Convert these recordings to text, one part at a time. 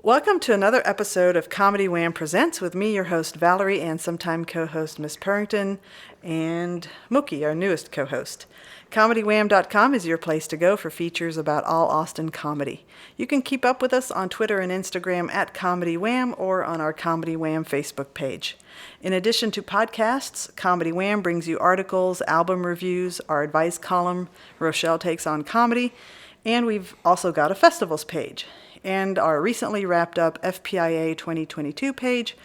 Welcome to another episode of Comedy Wham Presents with me, your host Valerie, and sometime co-host Miss Purrington, and Mookie, our newest co-host. ComedyWham.com is your place to go for features about all Austin comedy. You can keep up with us on Twitter and Instagram at Comedy Wham or on our Comedy Wham Facebook page. In addition to podcasts, Comedy Wham brings you articles, album reviews, our advice column, Rochelle Takes on Comedy, and we've also got a festivals page and our recently wrapped up FPIA 2022 page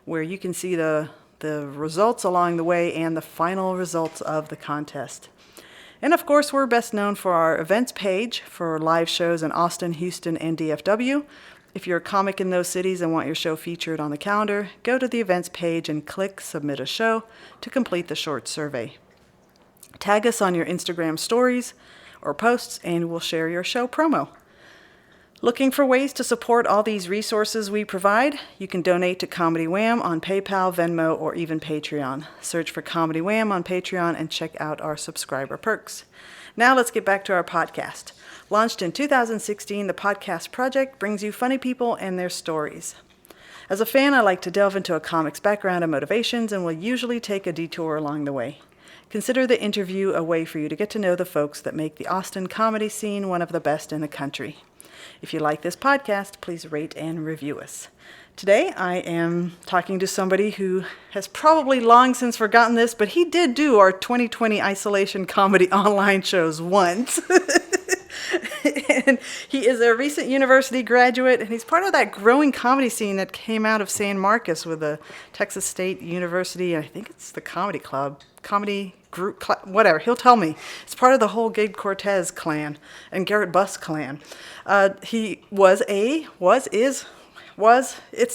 where you can see the results along the way and the final results of the contest. And of course, we're best known for our events page for live shows in Austin, Houston, and DFW. If you're a comic in those cities and want your show featured on the calendar, go to the events page and click Submit a Show to complete the short survey. Tag us on your Instagram stories or posts and we'll share your show promo. Looking for ways to support all these resources we provide? You can donate to Comedy Wham on PayPal, Venmo, or even Patreon. Search for Comedy Wham on Patreon and check out our subscriber perks. Now let's get back to our podcast. Launched in 2016, the Podcast Project brings you funny people and their stories. As a fan, I like to delve into a comic's background and motivations and will usually take a detour along the way. Consider the interview a way for you to get to know the folks that make the Austin comedy scene one of the best in the country. If you like this podcast, please rate and review us. Today, I am talking to somebody who has probably long since forgotten this, but he did do our 2020 isolation comedy online shows once. And he is a recent university graduate, and he's part of that growing comedy scene that came out of San Marcos with the Texas State University. I think it's the Comedy Club, Comedy Group, whatever. He'll tell me. It's part of the whole Gabe Cortez clan and Garrett Buss clan. He it's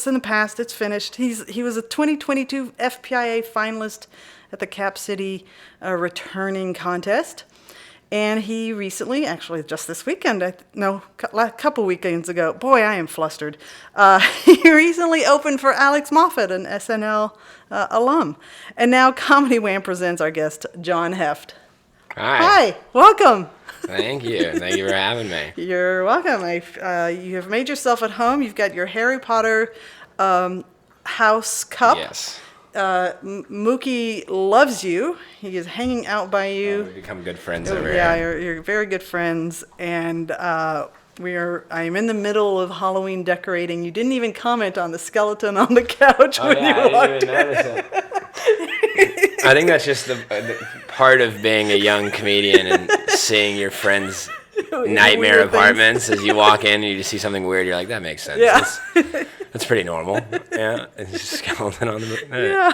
in the past, it's finished. He was a 2022 FPIA finalist at the Cap City returning contest. And he recently, actually just this weekend, a couple weekends ago, boy, I am flustered. He recently opened for Alex Moffat, an SNL alum. And now Comedy Wham presents our guest, John Hoeft. Hi, welcome. Thank you for having me. You're welcome. You have made yourself at home. You've got your Harry Potter house cup. Yes. Mookie loves you. He is hanging out by you. We've become good friends over here. Yeah, here. you're very good friends. And I am in the middle of Halloween decorating. You didn't even comment on the skeleton on the couch when you walked in. I didn't even notice it. I think that's just the part of being a young comedian and seeing your friends' nightmare apartments as you walk in and you just see something weird. You're like, that makes sense. Yeah. That's pretty normal. Yeah. It's just a skeleton on the... Yeah.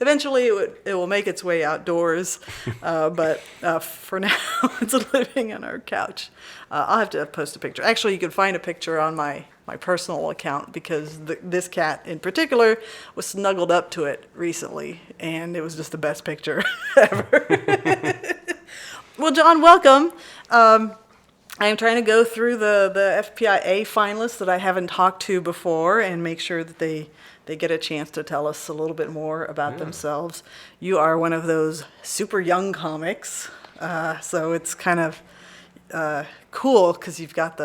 Eventually it will make its way outdoors, but for now it's living on our couch. I'll have to post a picture. Actually, you can find a picture on my personal account because this cat in particular was snuggled up to it recently, and it was just the best picture ever. Well, John, welcome. I am trying to go through the FPIA finalists that I haven't talked to before and make sure that they get a chance to tell us a little bit more about themselves. You are one of those super young comics, so it's kind of cool because you've got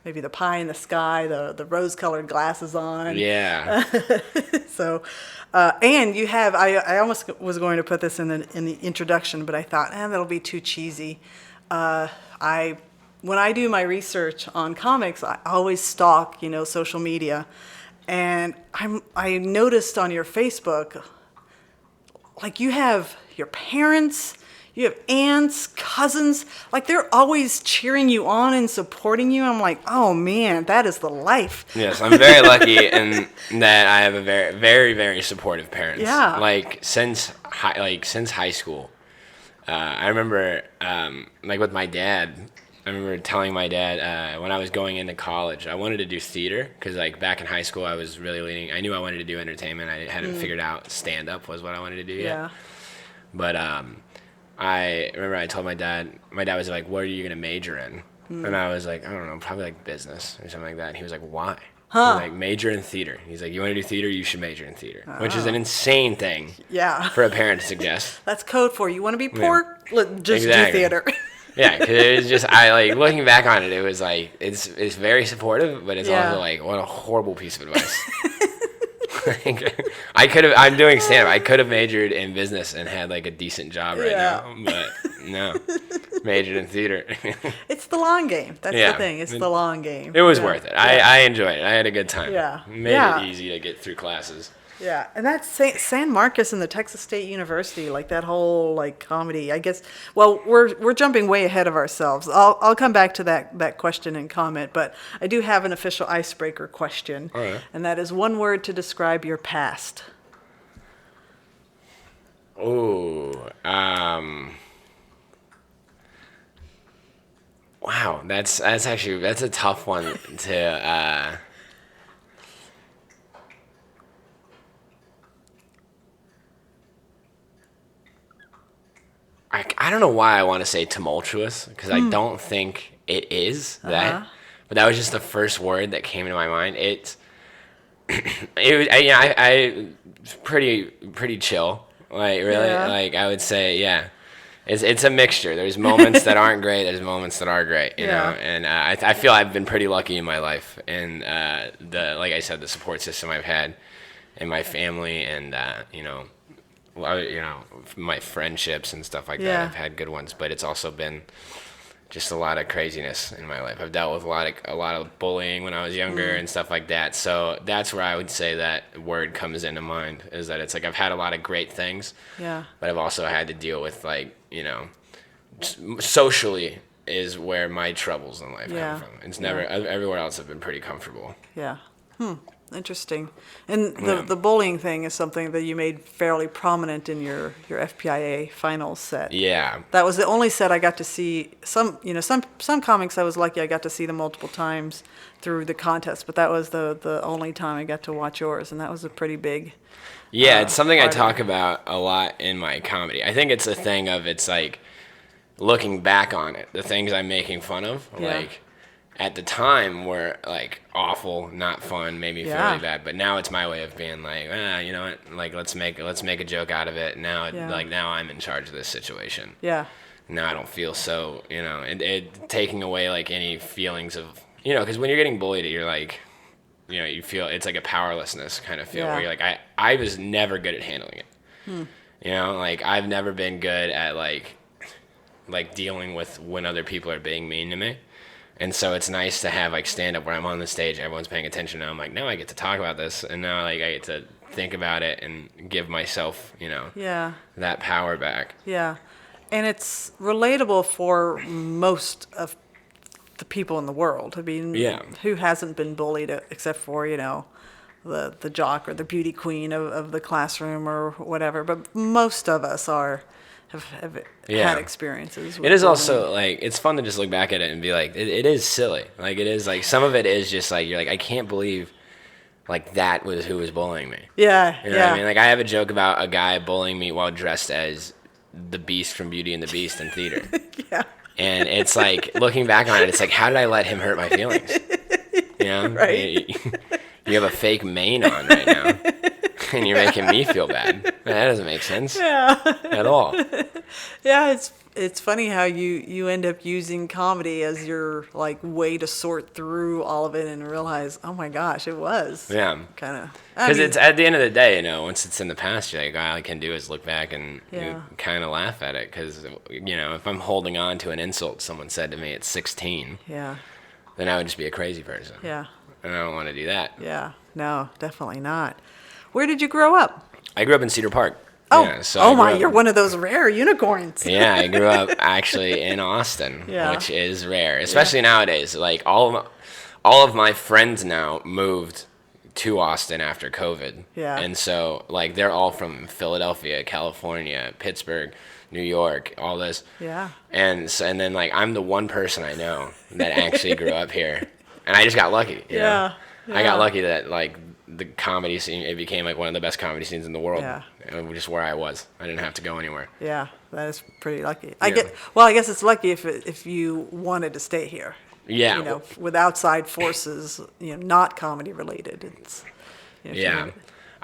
maybe the pie in the sky, the rose-colored glasses on. Yeah. So, and you have, I almost was going to put this in the introduction, but I thought, that'll be too cheesy. When I do my research on comics, I always stalk, social media. And I noticed on your Facebook, like you have your parents, you have aunts, cousins, like they're always cheering you on and supporting you. I'm like, oh man, that is the life. Yes, I'm very lucky in that I have a very, very, very supportive parents. Yeah. Like since high school, I remember with my dad. I remember telling my dad when I was going into college, I wanted to do theater because back in high school I was really leaning. I knew I wanted to do entertainment. I hadn't figured out stand-up was what I wanted to do yet. Yeah. But I remember I told my dad was like, what are you going to major in? And I was like, I don't know, probably business or something like that. And he was like, why? Huh. He's like, major in theater. He's like, you want to do theater? You should major in theater, which is an insane thing Yeah. for a parent to suggest. That's code for you want to be poor? Just Exactly. do theater. Yeah, because it was just I like looking back on it. It was like it's very supportive, but it's Yeah. also like what a horrible piece of advice. Like, I'm doing stand-up. I could have majored in business and had like a decent job right now, but no, majored in theater. It's the long game. That's Yeah. the thing. It's the long game. It was Yeah. worth it. Yeah. I enjoyed it. I had a good time. Yeah. Made Yeah. it easy to get through classes. Yeah, and that's San Marcos and the Texas State University, like that whole like comedy. I guess. Well, we're jumping way ahead of ourselves. I'll come back to that question and comment, but I do have an official icebreaker question, All right. and that is one word to describe your past. Ooh. Wow, that's actually a tough one to. I don't know why I want to say tumultuous because I don't think it is that, but that was just the first word that came into my mind. It was I pretty chill, like really, Yeah. like I would say it's a mixture. There's moments that aren't great, there's moments that are great, you know, and I feel I've been pretty lucky in my life, and like I said, the support system I've had in my family, and my friendships and stuff like Yeah. that. I've had good ones, but it's also been just a lot of craziness in my life. I've dealt with a lot of bullying when I was younger and stuff like that. So that's where I would say that word comes into mind, is that it's like I've had a lot of great things, Yeah. but I've also had to deal with socially is where my troubles in life Yeah. come from. It's never everywhere else I've been pretty comfortable. Yeah. Interesting. And the bullying thing is something that you made fairly prominent in your FPIA finals set. Yeah. That was the only set I got to see. Some comics I was lucky I got to see them multiple times through the contest, but that was the only time I got to watch yours, and that was a pretty big. Yeah, it's something I part of talk it. about a lot in my comedy. I think it's a thing of it's like looking back on it, the things I'm making fun of, Yeah. like at the time were like awful, not fun, made me feel Yeah. really bad. But now it's my way of being like, you know what? Like let's make a joke out of it. Now now I'm in charge of this situation. Yeah. Now I don't feel so, it taking away like any feelings of, because when you're getting bullied, you're like, you feel it's like a powerlessness kind of feel Yeah. where you're like, I was never good at handling it. Like I've never been good at like dealing with when other people are being mean to me. And so it's nice to have like stand up where I'm on the stage, everyone's paying attention, and I'm like, now I get to talk about this, and now like I get to think about it and give myself, Yeah. that power back. Yeah. And it's relatable for most of the people in the world. I mean, Yeah. who hasn't been bullied except for, the jock or the beauty queen of the classroom or whatever. But most of us have Yeah. had experiences with It is bullying. also like it's fun to just look back at it and be like, it is silly. Like it is like some of it is just like you're like, I can't believe like that was who was bullying me. Yeah. You know what I mean? Like I have a joke about a guy bullying me while dressed as the Beast from Beauty and the Beast in theater. Yeah. And it's like looking back on it, it's like, how did I let him hurt my feelings? Right. You have a fake mane on right now, and you're making me feel bad. That doesn't make sense at all. Yeah, it's funny how you end up using comedy as your like way to sort through all of it and realize, oh my gosh, it was. Yeah. Kind of. Because it's at the end of the day, once it's in the past, you're like, all I can do is look back and Yeah. kind of laugh at it. Because, if I'm holding on to an insult someone said to me at 16, Yeah. then I would just be a crazy person. Yeah. And I don't want to do that. Yeah. No, definitely not. Where did you grow up? I grew up in Cedar Park. Oh, Yeah, so I grew my, up- you're one of those rare unicorns. Yeah, I grew up actually in Austin, Yeah. which is rare, especially nowadays. Like all of my friends now moved to Austin after COVID. Yeah. And so like they're all from Philadelphia, California, Pittsburgh, New York, all this. Yeah. And then like I'm the one person I know that actually grew up here. And I just got lucky. you know? Yeah. I got lucky that like the comedy scene, it became like one of the best comedy scenes in the world. Yeah. Just where I was. I didn't have to go anywhere. Yeah, that is pretty lucky. Yeah. I guess it's lucky if you wanted to stay here. Yeah. With outside forces, not comedy related. It's. If you Yeah. wanted-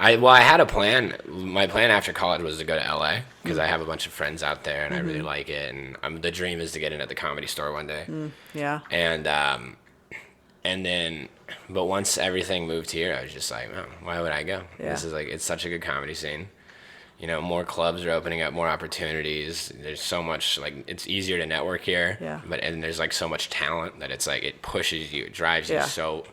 I had a plan. My plan after college was to go to LA because I have a bunch of friends out there and I really like it. And the dream is to get in at the Comedy Store one day. Yeah. And then, but once everything moved here, I was just like, oh, why would I go? Yeah. This is like, it's such a good comedy scene. You know, more clubs are opening up, more opportunities. There's so much, like, it's easier to network here. Yeah. And there's like so much talent that it's like, it pushes you, it drives you Yeah. so,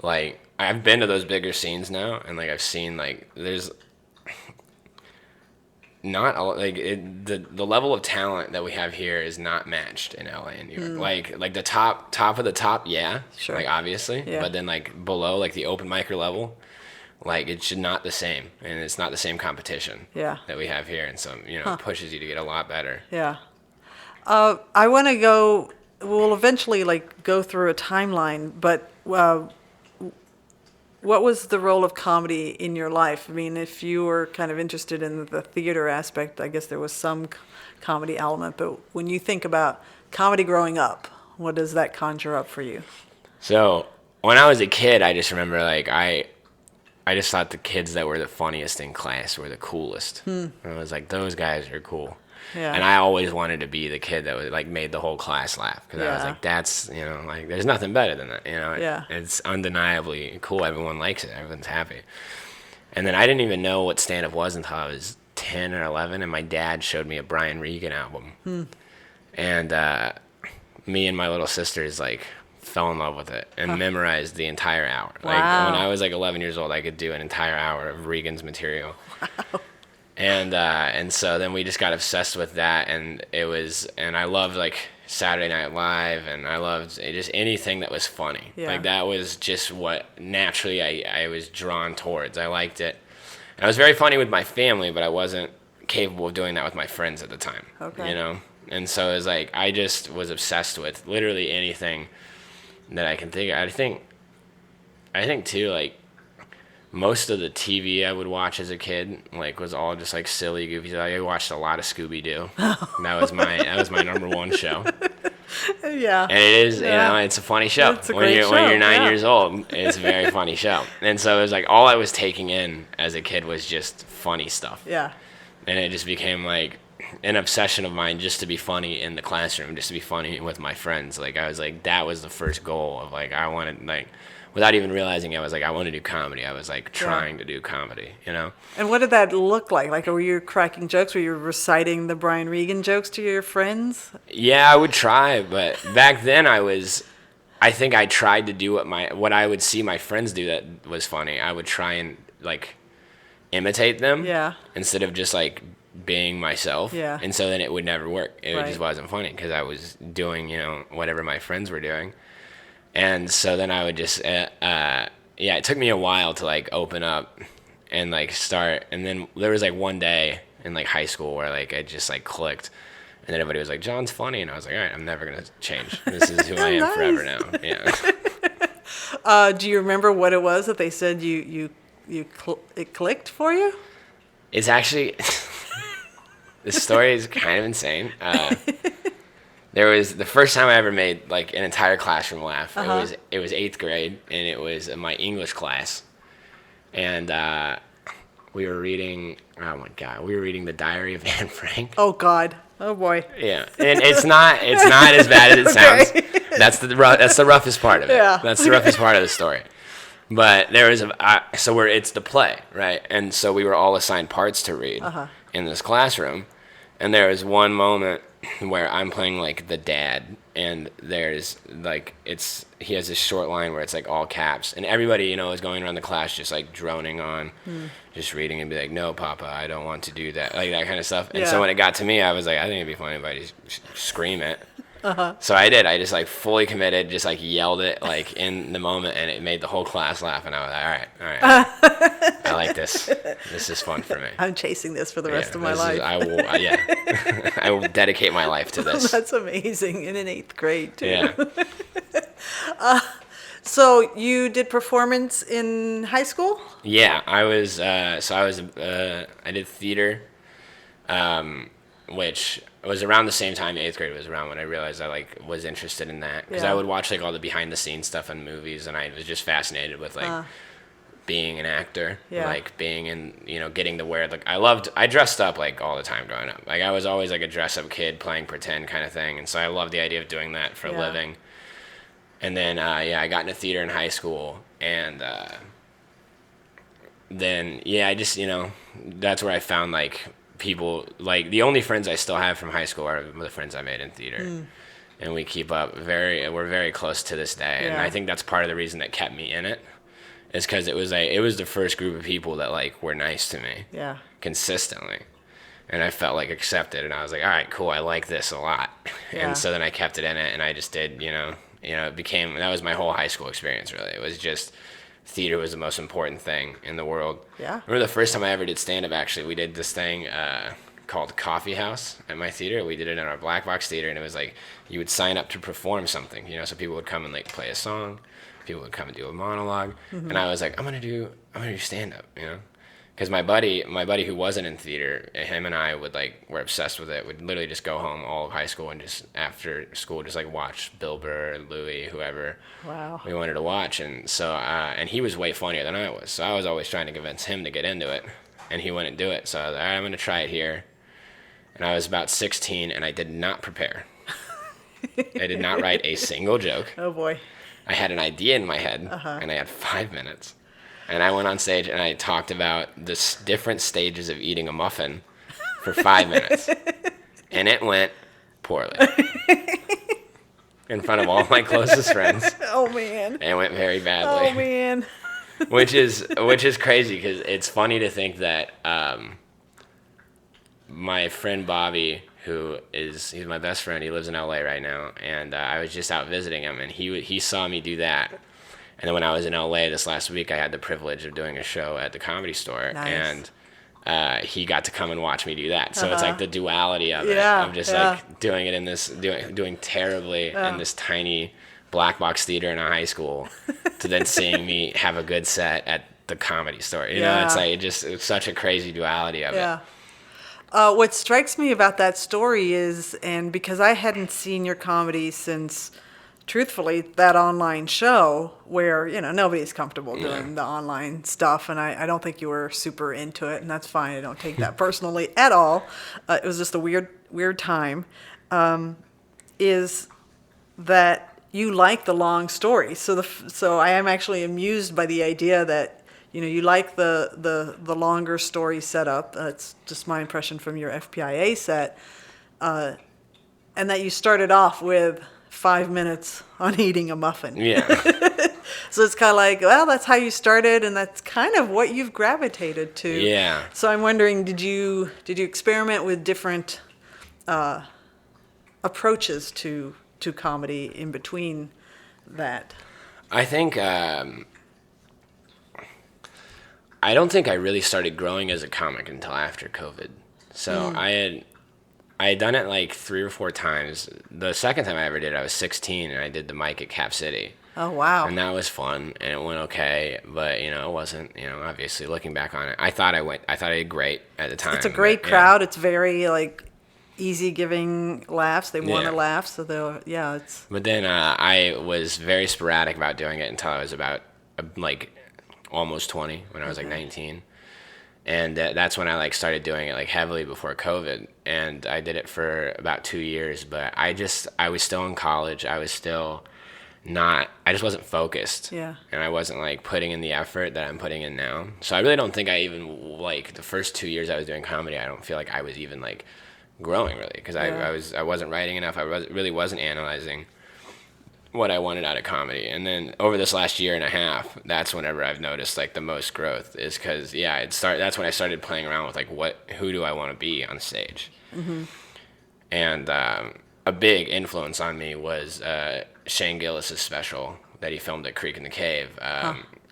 like, I've been to those bigger scenes now, and like I've seen like there's not a, like the level of talent that we have here is not matched in LA and New York. Like the top of the top, yeah, Sure. like obviously, Yeah. but then like below, like the open micer level, like it's not the same, and it's not the same competition Yeah. that we have here, and so it pushes you to get a lot better. Yeah. I want to go. We'll eventually like go through a timeline, but what was the role of comedy in your life? I mean, if you were kind of interested in the theater aspect, I guess there was some comedy element. But when you think about comedy growing up, what does that conjure up for you? So when I was a kid, I just remember like I just thought the kids that were the funniest in class were the coolest. And I was like, those guys are cool. Yeah. And I always wanted to be the kid that was like made the whole class laugh because I was Yeah. like, that's like there's nothing better than that. Yeah. It's undeniably cool. Everyone likes it. Everyone's happy. And then I didn't even know what stand-up was until I was 10 or 11, and my dad showed me a Brian Regan album, and me and my little sisters like fell in love with it and memorized the entire hour. Like Wow. when I was like 11 years old, I could do an entire hour of Regan's material. And so then we just got obsessed with that, and I loved like Saturday Night Live, and I loved just anything that was funny. Yeah. Like that was just what naturally I was drawn towards. I liked it. And I was very funny with my family, but I wasn't capable of doing that with my friends at the time. Okay. And so it was like I just was obsessed with literally anything that I can think of. I think too, like most of the TV I would watch as a kid, like, was all just like silly, goofy. I watched a lot of Scooby Doo. That was my number one show. Yeah. And it is, Yeah. it's a funny show. It's a when great you're show, when you're 9 yeah. years old, it's a very funny show. And so it was like all I was taking in as a kid was just funny stuff. Yeah. And it just became like an obsession of mine just to be funny in the classroom, just to be funny with my friends. Like I was like, that was the first goal of like, I wanted, like, without even realizing it, I was like, I want to do comedy. I was like trying to do comedy, And what did that look like? Like, were you cracking jokes? Were you reciting the Brian Regan jokes to your friends? Yeah, I would try, but back then I think I tried to do what I would see my friends do that was funny. I would try and like imitate them, Yeah. instead of just like being myself. Yeah. And so then it would never work. It Right. just wasn't funny because I was doing whatever my friends were doing, and so then I would just it took me a while to like open up and like start, and then there was like one day in like high school where like I just like clicked. And then everybody was like, John's funny. And I was like, all right, I'm never going to change. This is who I am Nice. forever now. Yeah. Do you remember what it was that they said it clicked for you? It's actually, this story is kind of insane. There was the first time I ever made like an entire classroom laugh. It was 8th grade, and it was my English class. And we were reading, oh my God, we were reading The Diary of Anne Frank. Oh, God. Oh, boy. Yeah, and it's not as bad as it sounds. Okay. That's the roughest part of it. Yeah. That's the roughest part of the story. But there was it's the play, right? And so we were all assigned parts to read in this classroom, and there was one moment where I'm playing like the dad, and there's like he has this short line where it's like all caps, and everybody is going around the class just like droning on, just reading and be like, no, Papa, I don't want to do that, like that kind of stuff. And Yeah. so when it got to me, I was like, I think it'd be funny if I just scream it. So I did. I just like fully committed, just like yelled it like in the moment, and it made the whole class laugh. And I was like, all right, I like this. This is fun for me. I'm chasing this for the rest of my this life. I will. I will dedicate my life to this. That's amazing. In an 8th grade, too. Yeah. So you did performance in high school? Yeah, I was. I did theater, which was around the same time 8th grade was around when I realized I like was interested in that, because Yeah. I would watch like all the behind the scenes stuff in movies, and I was just fascinated with like being an actor, Yeah. like being in, getting to wear, like, I dressed up like all the time growing up. Like I was always like a dress up kid playing pretend kind of thing. And so I loved the idea of doing that for a Yeah. living. And then, I got into theater in high school, and then, I just, that's where I found, like, people, like, the only friends I still have from high school are the friends I made in theater. And we keep up we're very close to this day. And Yeah. I think that's part of the reason that kept me in it, is because it was the first group of people that, like, were nice to me. Yeah. Consistently. And I felt, like, accepted, and I was like, all right, cool, I like this a lot. Yeah. And so then I kept it in it, and I just did, it became, that was my whole high school experience, really. It was just, theater was the most important thing in the world. Yeah. I remember the first time I ever did stand-up, actually, we did this thing called Coffee House at my theater. We did it in our black box theater, and it was like, you would sign up to perform something, so people would come and, like, play a song, people would come and do a monologue, and I was like, I'm gonna do stand-up, Because my buddy who wasn't in theater, him and I were obsessed with it. Would literally just go home all of high school and just after school just like watch Bill Burr, Louis, whoever Wow. we wanted to watch. And so and he was way funnier than I was, so I was always trying to convince him to get into it, and he wouldn't do it. So I was like, all right, I'm gonna try it here. And I was about 16, and I did not prepare. I did not write a single joke. Oh boy. I had an idea in my head, and I had 5 minutes. And I went on stage and I talked about the different stages of eating a muffin for 5 minutes. And it went poorly. In front of all my closest friends. Oh man. And it went very badly. Oh man. which is crazy, because it's funny to think that my friend Bobby, he's my best friend, he lives in LA right now, and I was just out visiting him, and he saw me do that. And then when I was in LA this last week, I had the privilege of doing a show at the Comedy Store. Nice. And he got to come and watch me do that. So it's like the duality of it. Yeah, I'm just yeah. like doing it in this, doing terribly in this tiny black box theater in a high school, to then seeing me have a good set at the Comedy Store. You know, it's like, it's such a crazy duality of it. Yeah. What strikes me about that story is, and because I hadn't seen your comedy since, truthfully, that online show where, nobody's comfortable doing the online stuff, and I don't think you were super into it, and that's fine. I don't take that personally at all. It was just a weird time. Is that you like the long story. So I am actually amused by the idea that, you like the longer story setup. That's just my impression from your FPIA set. And that you started off with 5 minutes on eating a muffin. Yeah. So it's kind of like, well, that's how you started, and that's kind of what you've gravitated to. Yeah. So I'm wondering, did you experiment with different approaches to comedy in between that? I think I don't think I really started growing as a comic until after COVID. So I had done it like 3 or 4 times. The second time I ever did it, I was 16, and I did the mic at Cap City. Oh, wow. And that was fun, and it went okay, but it wasn't, obviously looking back on it, I thought I did great at the time. It's a great crowd. It's very like easy giving laughs. They want to laugh, so it's. But then I was very sporadic about doing it until I was about like almost 20, when I was like 19. And that's when I started doing it heavily before COVID, and I did it for about 2 years. But I was still in college. I just wasn't focused. Yeah. And I wasn't putting in the effort that I'm putting in now. So I really don't think I even the first 2 years I was doing comedy, I don't feel like I was even growing really, because I wasn't writing enough. I really wasn't analyzing what I wanted out of comedy. And then over this last year and a half, that's whenever I've noticed the most growth, is because that's when I started playing around with who do I want to be on stage. Mm-hmm. And a big influence on me was Shane Gillis's special that he filmed at Creek in the Cave.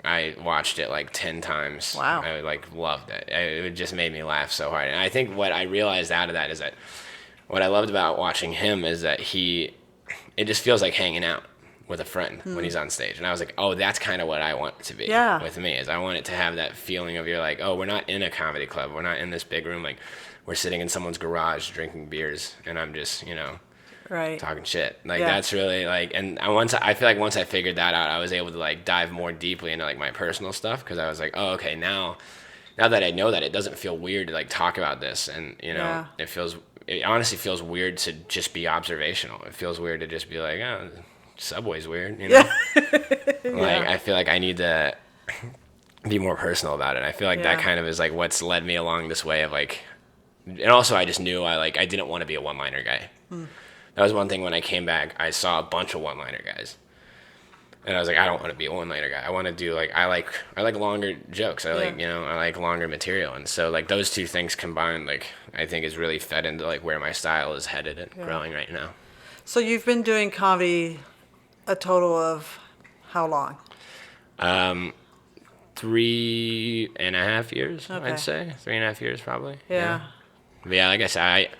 I watched it 10 times. Wow. I loved it. It just made me laugh so hard. And I think what I realized out of that is that what I loved about watching him is that it just feels like hanging out with a friend when he's on stage. And I was like, oh, that's kind of what I want it to be with me, is I want it to have that feeling of, you're like, oh, we're not in a comedy club. We're not in this big room. We're sitting in someone's garage drinking beers, and I'm just, Right. talking shit. Like Yeah. that's really like, and I feel like once I figured that out, I was able to like dive more deeply into like my personal stuff, because I was like, oh, okay, now that I know that, it doesn't feel weird to like talk about this, and Yeah. it honestly feels weird to just be observational. It feels weird to just be like, oh, Subway's weird, Yeah. Like I feel like I need to be more personal about it. I feel like that Yeah. kind of is like what's led me along this way of like, and also I just knew I didn't want to be a one-liner guy. That was one thing when I came back. I saw a bunch of one-liner guys, and I was like, I don't want to be a one-liner guy. I want to do like I like longer jokes. I like longer material, and so like those two things combined, like I think is really fed into like where my style is headed and growing right now. So you've been doing comedy a total of how long? 3.5 years, Okay. I'd say 3.5 years probably. Yeah. But yeah, like I said,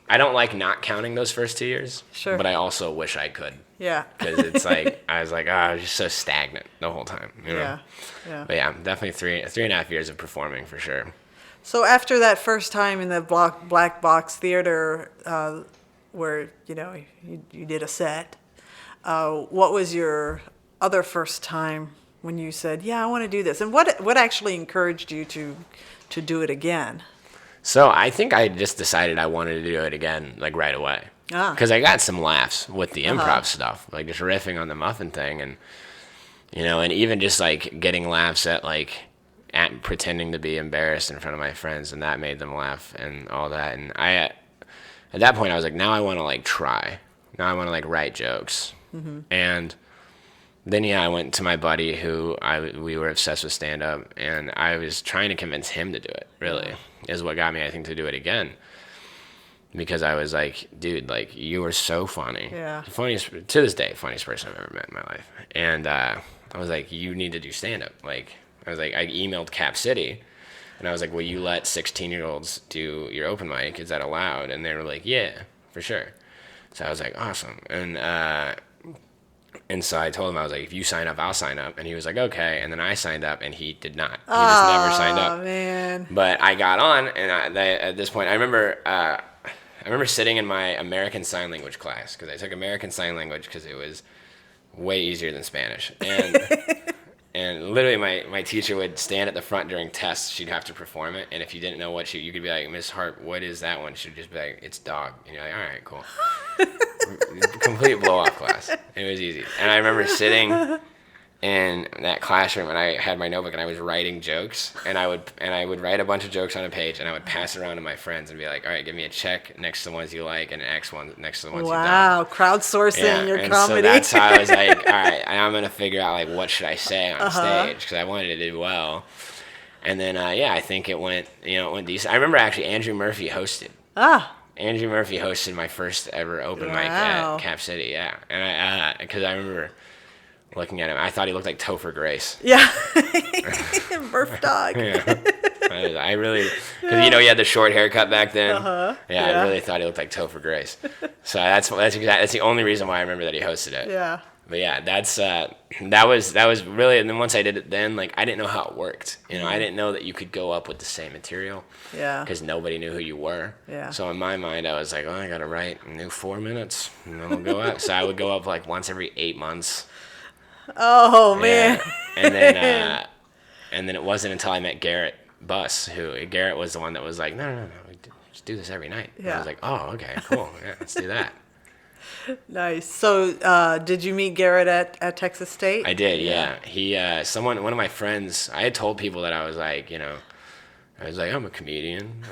I don't like not counting those first 2 years. Sure. But I also wish I could, Yeah. because it's like I was like, I was just so stagnant the whole time. Yeah. Yeah. But yeah, definitely 3.5 years of performing for sure. So after that first time in the black box theater, where you did a set, what was your other first time when you said, "Yeah, I want to do this"? And what actually encouraged you to do it again? So I think I just decided I wanted to do it again, like right away. Because I got some laughs with the improv stuff, like just riffing on the muffin thing, and and even just like getting laughs at like at pretending to be embarrassed in front of my friends, and that made them laugh and all that. And at that point I was like, now I want to like try. Now I want to like write jokes. And then I went to my buddy who we were obsessed with stand-up, and I was trying to convince him to do it, really, is what got me, I think, to do it again. Because I was like, dude, like, you were so funny. Yeah. Funniest, to this day, funniest person I've ever met in my life. And I was like, you need to do stand-up. Like, I emailed Cap City, and I was like, will you let 16-year-olds do your open mic? Is that allowed? And they were like, yeah, for sure. So I was like, awesome. And so I told him, I was like, if you sign up, I'll sign up. And he was like, okay. And then I signed up, and he did not. He just never signed up. Oh, man. But I got on, and at this point, I remember sitting in my American Sign Language class, because I took American Sign Language because it was way easier than Spanish. And literally my teacher would stand at the front during tests. She'd have to perform it. And if you didn't know you could be like, Miss Hart, what is that one? She'd just be like, it's dog. And you're like, all right, cool. Complete blow-off class. It was easy. And I remember sitting in that classroom, and I had my notebook, and I was writing jokes, and I would write a bunch of jokes on a page, and I would pass it around to my friends and be like, all right, give me a check next to the ones you like, and an X one next to the ones you don't. Wow, crowdsourcing your and comedy. So that's how I was like, all right, I'm going to figure out like what should I say on stage, because I wanted to do well. And then, I think it went decent. I remember actually Andrew Murphy hosted. Andrew Murphy hosted my first ever open mic at Cap City, yeah. And because I remember looking at him, I thought he looked like Topher Grace. Yeah. Murph dog. Yeah. I really, because he had the short haircut back then. Yeah, I really thought he looked like Topher Grace. So that's the only reason why I remember that he hosted it. Yeah. But yeah, that was really, and then once I did it, then like I didn't know how it worked. I didn't know that you could go up with the same material. Yeah. Because nobody knew who you were. Yeah. So in my mind, I was like, I gotta write a new 4 minutes, and then I'll go up. So I would go up like once every 8 months. Oh man. Yeah. And then it wasn't until I met Garrett Buss, Garrett was the one that was like, no, just do this every night. Yeah. And I was like, oh, okay, cool. Yeah, let's do that. Nice. So, did you meet Garrett at Texas State? I did, yeah. He, one of my friends, I had told people that I was like, I'm a comedian.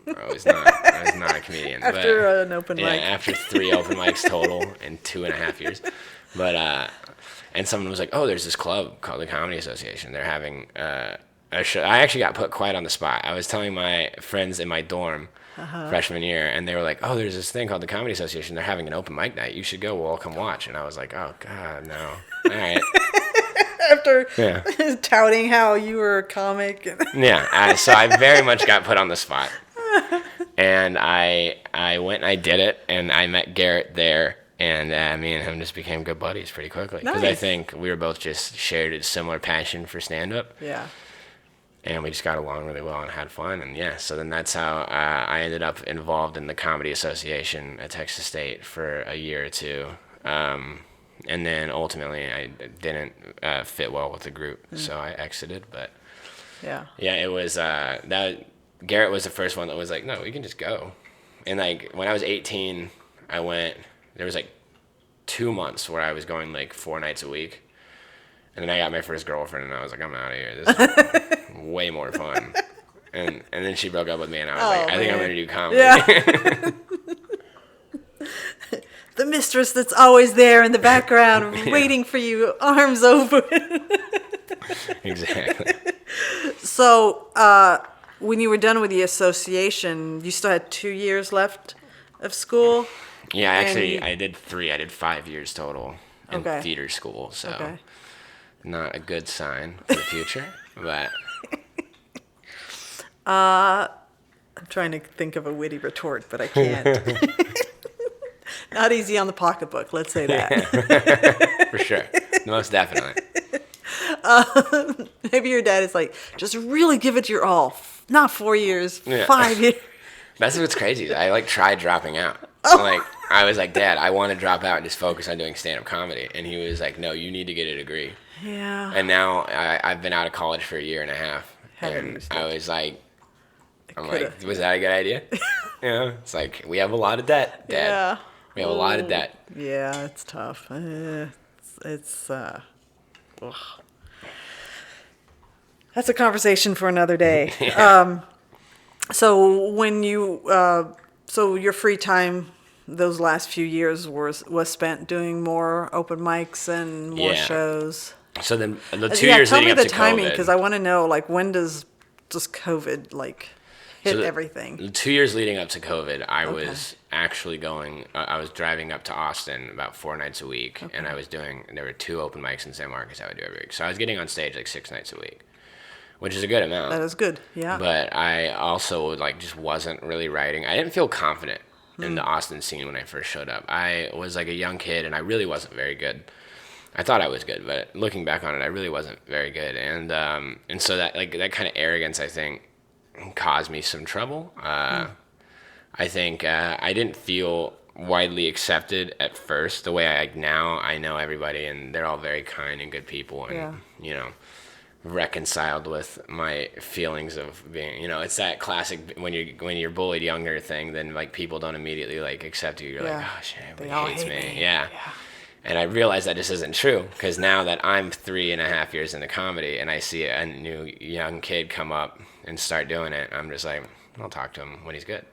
I was not a comedian. After an open mic. Yeah, after 3 open mics total in 2.5 years. But, and someone was like, oh, there's this club called the Comedy Association. They're having a show. I actually got put quite on the spot. I was telling my friends in my dorm freshman year, and they were like, oh, there's this thing called the Comedy Association. They're having an open mic night. You should go. We'll all come watch. And I was like, oh, God, no. All right. After touting how you were a comic. Yeah. So I very much got put on the spot. And I went and I did it, and I met Garrett there. And me and him just became good buddies pretty quickly. Because I think we were both just shared a similar passion for stand-up. Yeah. and we just got along really well and had fun. And yeah, so then that's how I ended up involved in the Comedy Association at Texas State for a year or two. And then ultimately I didn't fit well with the group, so I exited. But Yeah. yeah, it was that Garrett was the first one that was like, no, we can just go. And like when I was 18, I went. There was like 2 months where I was going like 4 nights a week, and then I got my first girlfriend, and I was like, I'm out of here. This is way more fun. And then she broke up with me, and I was like, I think I'm gonna do comedy. Yeah. The mistress that's always there in the background, waiting for you, arms open. Exactly. So, when you were done with the association, you still had 2 years left of school? Yeah, actually, And- I did 3. I did 5 years total in Okay. theater school, so Okay. not a good sign for the future. But I'm trying to think of a witty retort, but I can't. Not easy on the pocketbook, let's say that. for sure, most definitely. Maybe your dad is like, just really give it your all. Not 4 years, Yeah. 5 years. That's what's crazy. I like tried dropping out. Like I was like, Dad, I want to drop out and just focus on doing stand-up comedy, and he was like, No, you need to get a degree. Yeah. And now I've been out of college for a year and a half, Haven't and used I it. was like, Coulda. was that a good idea? It's like we have a lot of debt, Dad. Yeah. We have a lot of debt. Yeah, it's tough. It's ugh. That's a conversation for another day. So when you, so your free time, those last few years was spent doing more open mics and more Yeah. shows. So then the 2 Yeah, years tell leading me up the to timing COVID. because I want to know like when does COVID like hit So everything? The 2 years leading up to COVID, I was actually going. I was driving up to Austin about 4 nights a week, and I was doing. There were 2 open mics in San Marcos I would do every week, so I was getting on stage like 6 nights a week, which is a good amount. That is good. Yeah. But I also like just wasn't really writing. I didn't feel confident in the Austin scene when I first showed up. I was like a young kid, and I really wasn't very good. I thought I was good, but looking back on it, I really wasn't very good. And so that like that kind of arrogance, I think, caused me some trouble. I think I didn't feel widely accepted at first. The way now I know everybody, and they're all very kind and good people, and reconciled with my feelings of being, it's that classic when you're bullied younger thing, then like people don't immediately like accept you. You're like, oh shit, They everybody all hates hate me. me. Yeah. And I realized that just isn't true, because now that I'm 3.5 years into comedy and I see a new young kid come up and start doing it, I'm just like, I'll talk to him when he's good,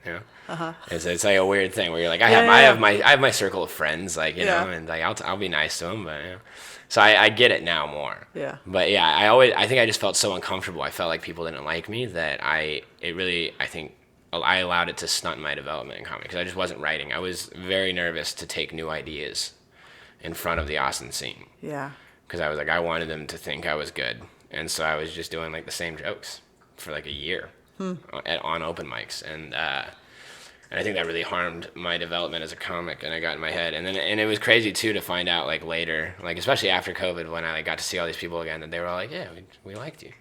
It's like a weird thing where you're like, I have my circle of friends, like, know, and like I'll be nice to him, but so I get it now more. Yeah. But yeah, I think I just felt so uncomfortable. I felt like people didn't like me that I think I allowed it to stunt my development in comedy because I just wasn't writing. I was very nervous to take new ideas in front of the Austin scene. Yeah. Because I was like, I wanted them to think I was good. And so I was just doing like the same jokes for like a year on open mics. And I think that really harmed my development as a comic, and I got in my head. And it was crazy too to find out like later, like especially after COVID, when I got to see all these people again, that they were all like, yeah, we liked you.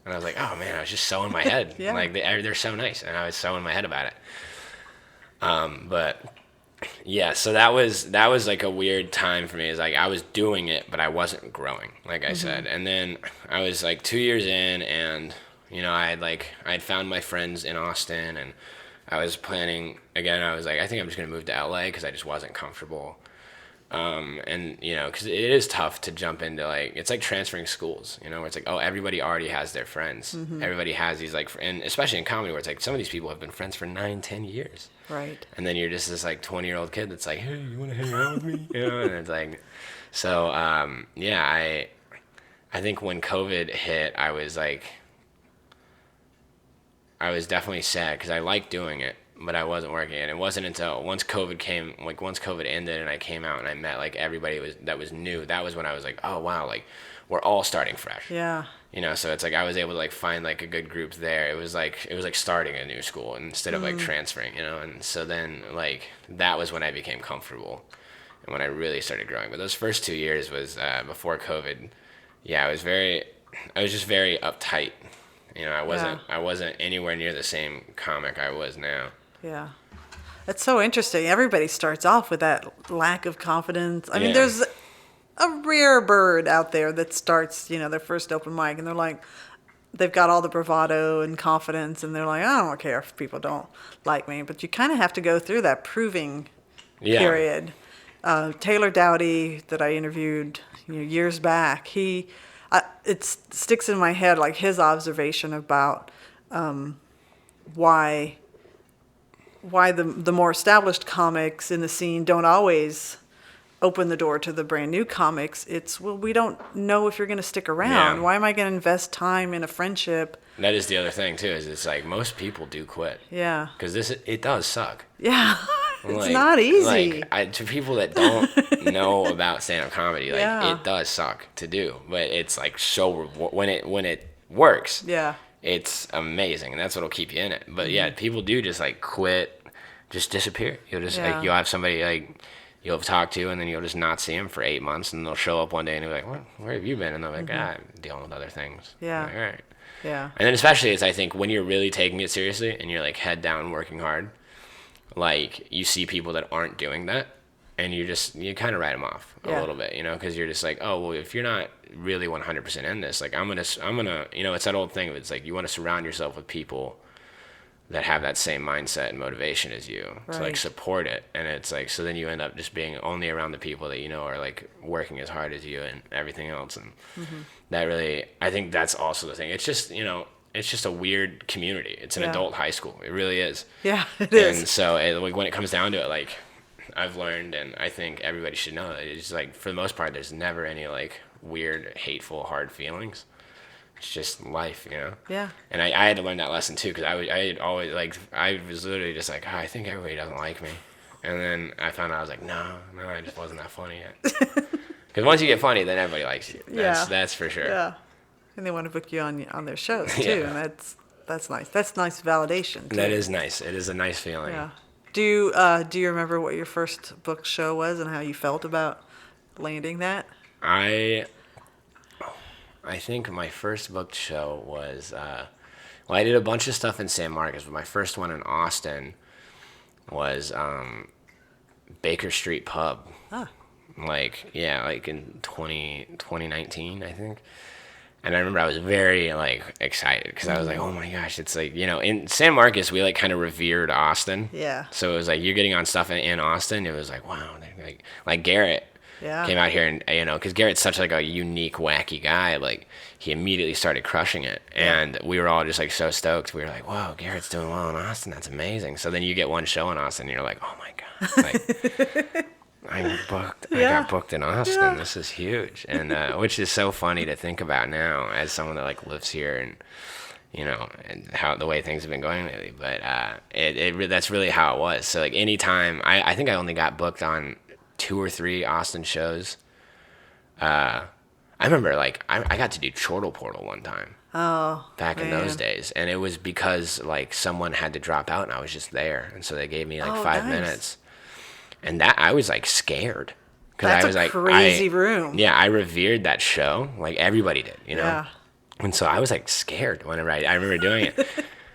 And I was like, oh man, I was just so in my head. Yeah. Like they're so nice. And I was so in my head about it. But yeah, so that was like a weird time for me. Is like I was doing it, but I wasn't growing, like I said. And then I was like 2 years in, and I'd found my friends in Austin, and I was planning again. I was like, I think I'm just gonna move to LA because I just wasn't comfortable. And because it is tough to jump into it's like transferring schools, where it's like, oh, everybody already has their friends. Everybody has these and especially in comedy where it's like some of these people have been friends for 9-10 years. Right. And then you're just this like 20-year-old kid that's like, hey, you want to hang out with me? And it's like, so yeah, I think when COVID hit, I was definitely sad because I liked doing it, but I wasn't working. And it wasn't until once COVID ended and I came out and I met like everybody that was new, that was when I was like, oh wow, like we're all starting fresh. Yeah. So it's like I was able to like find like a good group there. It was like starting a new school instead of like transferring, and so then like that was when I became comfortable and when I really started growing. But those first 2 years was before COVID. Yeah, I was just very uptight You know, I wasn't anywhere near the same comic I was now. Yeah. That's so interesting. Everybody starts off with that lack of confidence. I mean, Yeah. there's a rare bird out there that starts, you know, their first open mic and they're like, they've got all the bravado and confidence and they're like, I don't care if people don't like me. But you kind of have to go through that proving period. Taylor Dowdy that I interviewed, you know, years back, it sticks in my head, like his observation about why the more established comics in the scene don't always open the door to the brand new comics. It's, well, we don't know if you're going to stick around. Yeah. Why am I going to invest time in a friendship? That is the other thing too. Is it's like most people do quit. Yeah. Because it does suck. Yeah. It's Like, not easy. To people that don't know about stand-up comedy, like Yeah. it does suck to do, but it's like when it works, Yeah. it's amazing, and that's what'll keep you in it. But yeah, people do just like quit, just disappear. You'll just Yeah. like you'll have somebody like you'll have talked to, and then you'll just not see them for 8 months, and they'll show up one day and be like, where have you been? And they're like, I'm dealing with other things. Yeah. Like, all right. Yeah. And then especially it's I think when you're really taking it seriously and you're like head down working hard, like you see people that aren't doing that and you kind of write them off a little bit, you know, because you're just like, oh, well, if you're not really 100% in this, like I'm gonna, you know, it's that old thing of it's like you want to surround yourself with people that have that same mindset and motivation as you to like Right. support it. And it's like, so then you end up just being only around the people that you know are like working as hard as you and everything else. And that really, I think that's also the thing. It's just, you know, it's just a weird community. It's an adult high school. It really is. Yeah, it is. And so like when it comes down to it, like I've learned, and I think everybody should know that it's like, for the most part, there's never any like weird, hateful, hard feelings. It's just life, you know? Yeah. And I had to learn that lesson too, because I had always like, I was literally just like, oh, I think everybody doesn't like me. And then I found out I was like, no, I just wasn't that funny yet. Because once you get funny, then everybody likes you. That's for sure. Yeah. And they want to book you on their shows too, Yeah. and that's nice. That's nice validation too. That is nice. It is a nice feeling. Yeah. Do you remember what your first booked show was and how you felt about landing that? I think my first booked show was, I did a bunch of stuff in San Marcos, but my first one in Austin was Baker Street Pub. Ah. Like in 2019, I think. And I remember I was very, like, excited because I was like, oh my gosh, it's like, you know, in San Marcos, we, like, kind of revered Austin. Yeah. So it was like, you're getting on stuff in Austin. It was like, wow. Like Garrett. Yeah. Came out here and, you know, because Garrett's such like a unique, wacky guy. Like he immediately started crushing it, and we were all just like so stoked. We were like, "Wow, Garrett's doing well in Austin. That's amazing." So then you get one show in Austin, and you're like, "Oh my god!" Like I got booked in Austin. Yeah. This is huge, and which is so funny to think about now as someone that like lives here and. You know, and how the way things have been going lately, but that's really how it was. So like anytime, I think I only got booked on 2 or 3 Austin shows. I remember like I got to do Chortle Portal one time. Oh, back in man. those days, and it was because like someone had to drop out and I was just there, and so they gave me like Oh, 5 nice. minutes, and that I was like scared because That's I was a like crazy room. Yeah, I revered that show like everybody did, you know. Yeah. And so I was like scared whenever I remember doing it.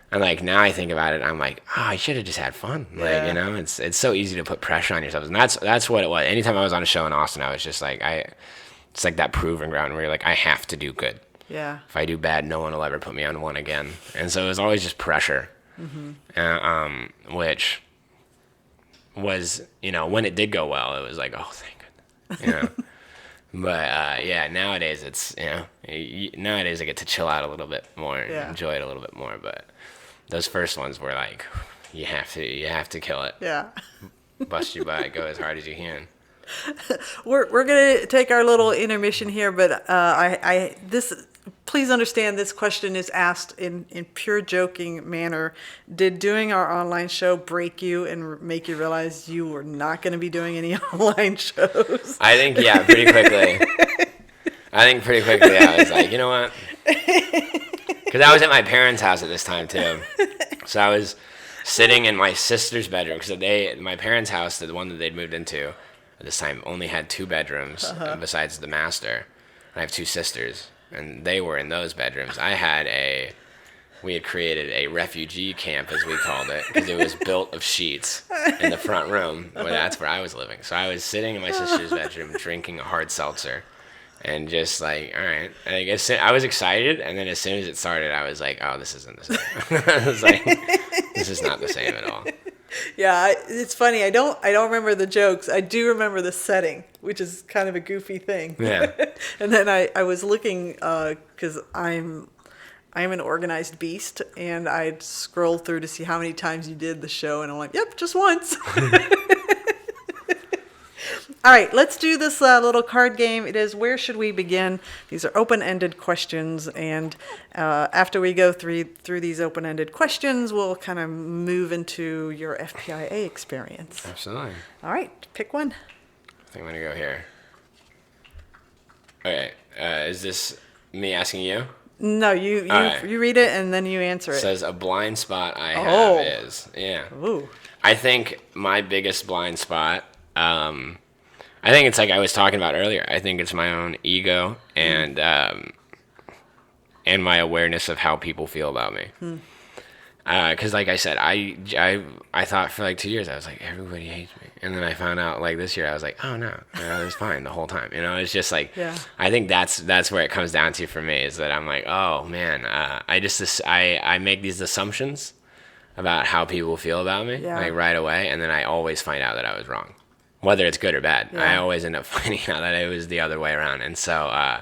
And like now I think about it, I'm like, oh, I should have just had fun. Like, Yeah. you know, it's so easy to put pressure on yourself. And that's what it was. Anytime I was on a show in Austin, I was just like, it's like that proving ground where you're like, I have to do good. Yeah. If I do bad, no one will ever put me on one again. And so it was always just pressure. Which was, you know, when it did go well, it was like, oh, thank goodness. You know. But yeah, nowadays it's, you know, nowadays I get to chill out a little bit more and Yeah. enjoy it a little bit more. But those first ones were like, you have to kill it, Yeah. bust your butt, go as hard as you can. We're gonna take our little intermission here, but please understand this question is asked in pure joking manner. Did doing our online show break you and make you realize you were not going to be doing any online shows? I think pretty quickly. I was like, you know what? Because I was at my parents' house at this time too, so I was sitting in my sister's bedroom because my parents' house, the one that they'd moved into at this time, only had 2 bedrooms besides the master. And I have 2 sisters, and they were in those bedrooms. I had we had created a refugee camp, as we called it, because it was built of sheets in the front room. Where that's where I was living. So I was sitting in my sister's bedroom drinking a hard seltzer. And just like, all right. I guess I was excited, and then as soon as it started, I was like, oh, this isn't the same. I was like, this is not the same at all. Yeah, it's funny. I don't remember the jokes. I do remember the setting, which is kind of a goofy thing. Yeah. And then I was looking because I'm an organized beast, and I'd scroll through to see how many times you did the show, and I'm like, yep, just once. All right, let's do this little card game. It is Where Should We Begin? These are open-ended questions, and after we go through these open-ended questions, we'll kind of move into your FPIA experience. Absolutely. All right, pick one. I think I'm going to go here. Okay, is this me asking you? No, you right. you read it, and then you answer it. It says, a blind spot I have is. Yeah. Ooh. I think my biggest blind spot, I think it's like I was talking about earlier. I think it's my own ego and my awareness of how people feel about me. Because like I said, I thought for like 2 years, I was like, everybody hates me. And then I found out like this year, I was like, oh no, it was fine the whole time. It's just like, yeah. I think that's where it comes down to for me, is that I'm like, oh man, I make these assumptions about how people feel about me like right away. And then I always find out that I was wrong. Whether it's good or bad, I always end up finding out that it was the other way around. And so I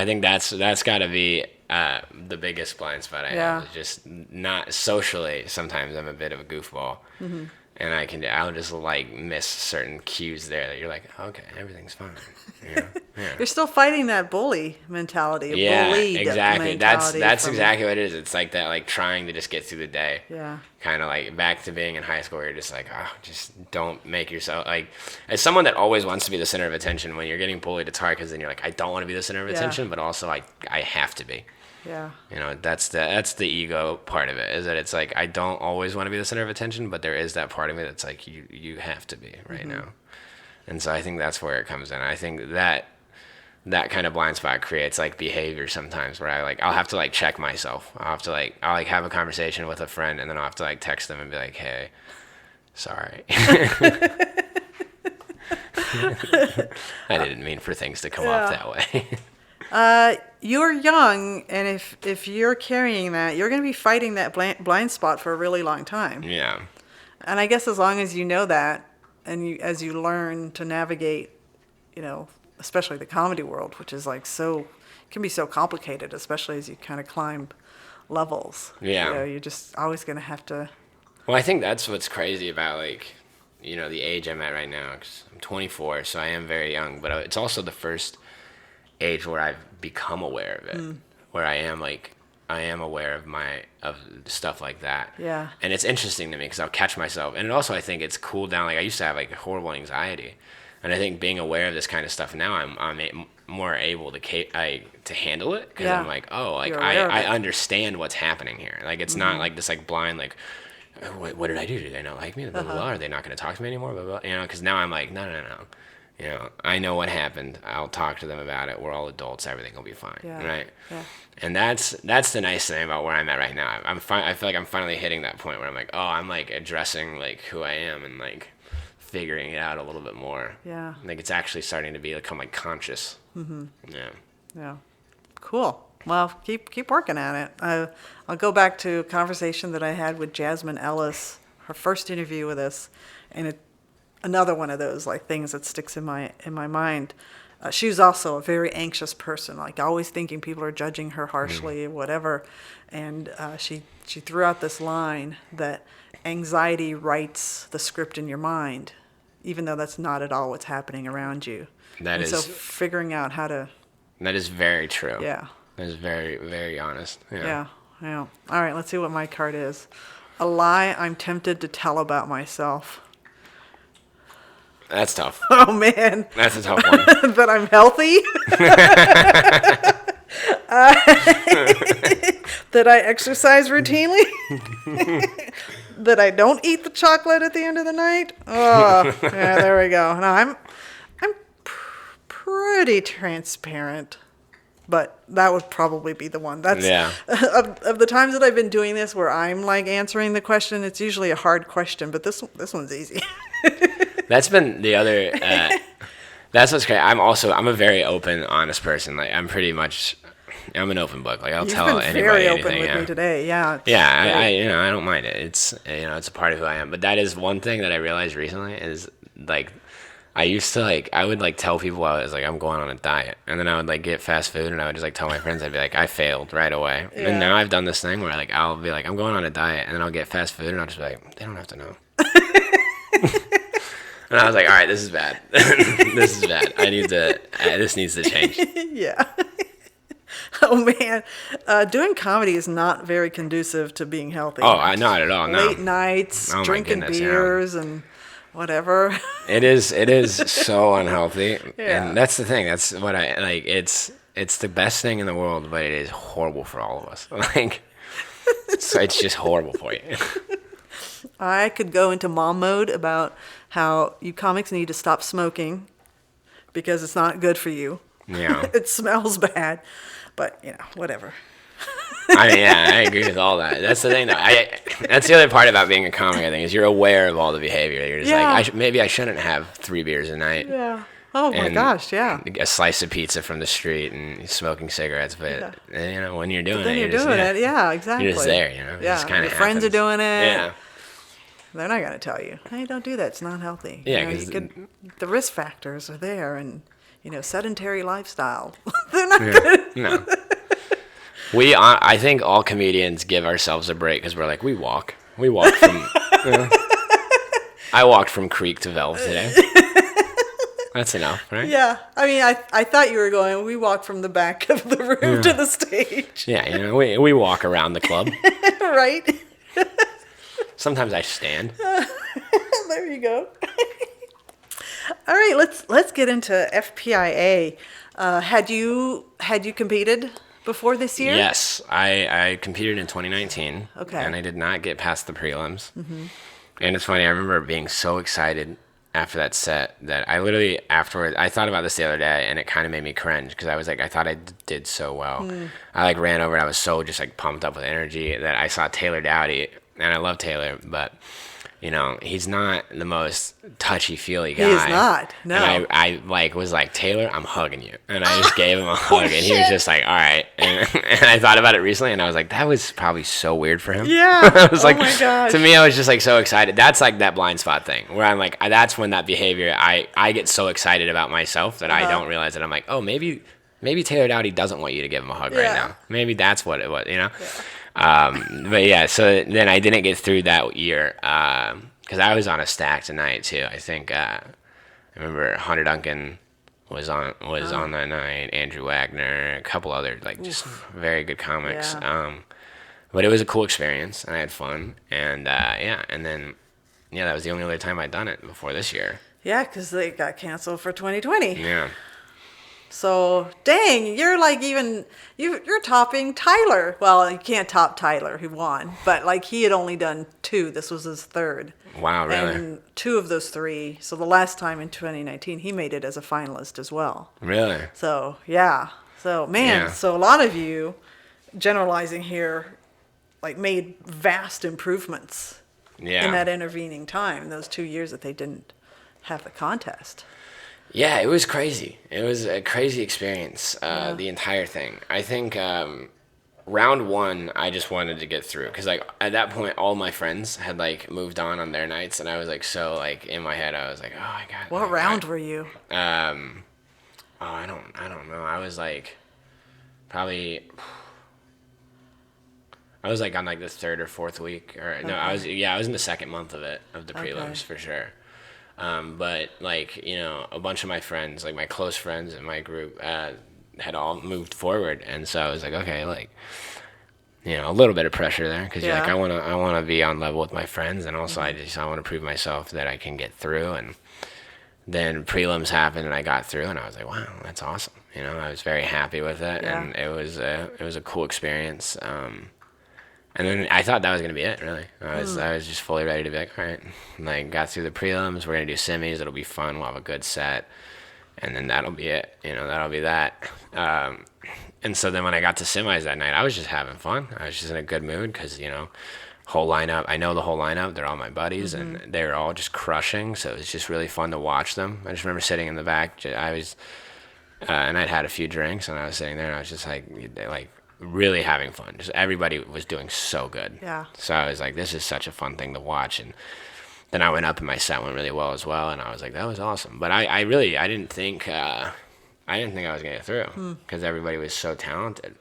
think that's got to be the biggest blind spot I have. Is just not socially. Sometimes I'm a bit of a goofball, and I'll just like miss certain cues there that you're like, okay, everything's fine. Yeah. You're still fighting that bully mentality. Exactly. That's from... exactly what it is. It's like that, like trying to just get through the day. Yeah. Kind of like back to being in high school, where you're just like, oh, just don't make yourself like. As someone that always wants to be the center of attention, when you're getting bullied, it's hard because then you're like, I don't want to be the center of attention, but also I have to be. Yeah. That's the ego part of it, is that it's like I don't always want to be the center of attention, but there is that part of me that's like you have to be right now. And so I think that's where it comes in. I think that kind of blind spot creates like behavior sometimes where I'll have to like check myself. I'll have a conversation with a friend, and then I'll have to like text them and be like, hey, sorry. I didn't mean for things to come off that way. You're young, and if you're carrying that, you're going to be fighting that blind spot for a really long time. Yeah. And I guess as long as you know that, and as you learn to navigate, especially the comedy world, which is like can be so complicated, especially as you kind of climb levels. Yeah. You're just always going to have to. Well, I think that's what's crazy about like, the age I'm at right now, 'cause I'm 24, so I am very young, but it's also the first age where I've become aware of it, where I am aware of stuff like that. Yeah. And it's interesting to me because I'll catch myself, and also I think it's cooled down. Like I used to have like horrible anxiety, and I think being aware of this kind of stuff now, I'm more able to handle it, because I'm like, oh, like I understand what's happening here. Like it's not like this like blind like, what did I do? Do they not like me? Blah, blah, blah. Are they not going to talk to me anymore? Blah, blah. Because now I'm like, no. I know what happened. I'll talk to them about it. We're all adults. Everything will be fine, right? Yeah. And that's the nice thing about where I'm at right now. I feel like I'm finally hitting that point where I'm like, oh, I'm like addressing like who I am and like figuring it out a little bit more. Yeah. Like it's actually starting to become like conscious. Yeah. Yeah. Cool. Well, keep working at it. I'll go back to a conversation that I had with Jasmine Ellis, her first interview with us, and another one of those like things that sticks in my mind. She was also a very anxious person, like always thinking people are judging her harshly, whatever. And she threw out this line that anxiety writes the script in your mind, even though that's not at all what's happening around you. So figuring out how to. That is very true. Yeah. That is very, very honest. Yeah. All right, let's see what my card is. A lie I'm tempted to tell about myself. That's tough. Oh, man. That's a tough one. That I'm healthy. That I exercise routinely. That I don't eat the chocolate at the end of the night. Oh, yeah, there we go. No, I'm pretty transparent but that would probably be the one. That's Yeah. of the times that I've been doing this where I'm like answering the question, it's usually a hard question, but this one's easy. That's been the other. That's what's great. I'm a very open, honest person. Like I'm an open book. Like I'll You've tell been anybody very anything. open with me today. Yeah. Yeah, Great. I don't mind it. It's it's a part of who I am. But that is one thing that I realized recently is like I used to I would tell people I was I'm going on a diet, and then I would get fast food, and I would just tell my friends I'd be I failed right away. Yeah. And now I've done this thing where I'll be I'm going on a diet, and then I'll get fast food, and I'll just be they don't have to know. And I was all right, this is bad. This is bad. This needs to change. Yeah. Oh man, doing comedy is not very conducive to being healthy. Oh, not at all. No. Late nights, Oh, my drinking goodness, beers and whatever. It is so unhealthy. Yeah. And that's the thing. That's what I like. It's the best thing in the world, but it is horrible for all of us. So it's just horrible for you. I could go into mom mode about how you comics need to stop smoking because it's not good for you. Yeah. It smells bad, but whatever. I agree with all that. That's the thing, though. That's the other part about being a comic, I think, is you're aware of all the behavior. You're just maybe I shouldn't have 3 beers a night. Yeah. Oh my gosh, yeah. A slice of pizza from the street and smoking cigarettes, but when you're doing Then it, you're doing it. Yeah, exactly. You're just there, It Yeah. just kind Your of friends are doing it. Yeah. They're not going to tell you, hey, don't do that. It's not healthy. Yeah, the risk factors are there, and sedentary lifestyle. They're not good. No. I think all comedians give ourselves a break because we're we walk from. I walked from Creek to Velvet today. That's enough, right? Yeah, I mean, I thought you were going. We walk from the back of the room to the stage. Yeah, we walk around the club. Right. Sometimes I stand. There you go. All right, let's get into FPIA. Had you competed before this year? Yes, I competed in 2019. Okay. And I did not get past the prelims. Mm-hmm. And it's funny, I remember being so excited after that set that I literally afterwards, I thought about this the other day, and it kind of made me cringe because I was I thought I did so well. I ran over and I was so just pumped up with energy that I saw Taylor Dowdy, and I love Taylor, but he's not the most touchy-feely guy. He is not, no. And I was Taylor, I'm hugging you. And I just gave him a hug, and he was just all right. And I thought about it recently, and I was that was probably so weird for him. Yeah. I was oh my gosh. To me, I was just so excited. That's that blind spot thing, where I'm that's when that behavior, I get so excited about myself that I don't realize that I'm oh, maybe Taylor Dowdy doesn't want you to give him a hug right now. Maybe that's what it was, Yeah. But yeah, so then I didn't get through that year because I was on a stack tonight too. I think I remember Hunter Duncan was on that night. Andrew Wagner, a couple other just very good comics. Yeah. But it was a cool experience, and I had fun. And and then that was the only other time I'd done it before this year. Yeah, because they got canceled for 2020. Yeah. So, dang, you're you're topping Tyler. Well, you can't top Tyler, who won, but he had only done 2. This was his 3rd. Wow, really? And 2 of those 3. So the last time in 2019, he made it as a finalist as well. Really? So, yeah. So, man, Yeah. so a lot of you, generalizing here, made vast improvements in that intervening time, those 2 years that they didn't have the contest. Yeah, it was crazy. It was a crazy experience, the entire thing. I think round 1, I just wanted to get through. Because, at that point, all my friends had, moved on their nights. And I was, so, in my head, I was oh, I got... What round were you? I don't know. I was, probably... I was, on, the 3rd or 4th week. Or no, I was in the 2nd month of it, of the prelims, for sure. But a bunch of my friends, my close friends in my group, had all moved forward, and so I was okay, a little bit of pressure there because I want to be on level with my friends, and also I want to prove myself that I can get through. And then prelims happened, and I got through, and I was wow, that's awesome. I was very happy with it, and it was a cool experience. And then I thought that was going to be it, really. I was just fully ready to be all right. Got through the prelims. We're going to do semis. It'll be fun. We'll have a good set. and then that'll be it. That'll be that. And so then when I got to semis that night, I was just having fun. I was just in a good mood because, whole lineup. I know the whole lineup. They're all my buddies, and they're all just crushing. So it's just really fun to watch them. I just remember sitting in the back. And I'd had a few drinks, and I was sitting there, and I was just like really having fun. Just everybody was doing so good. Yeah. So I was like, this is such a fun thing to watch. And then I went up, and my set went really well as well, and I was like, that was awesome. But I didn't think I was gonna get through because everybody was so talented.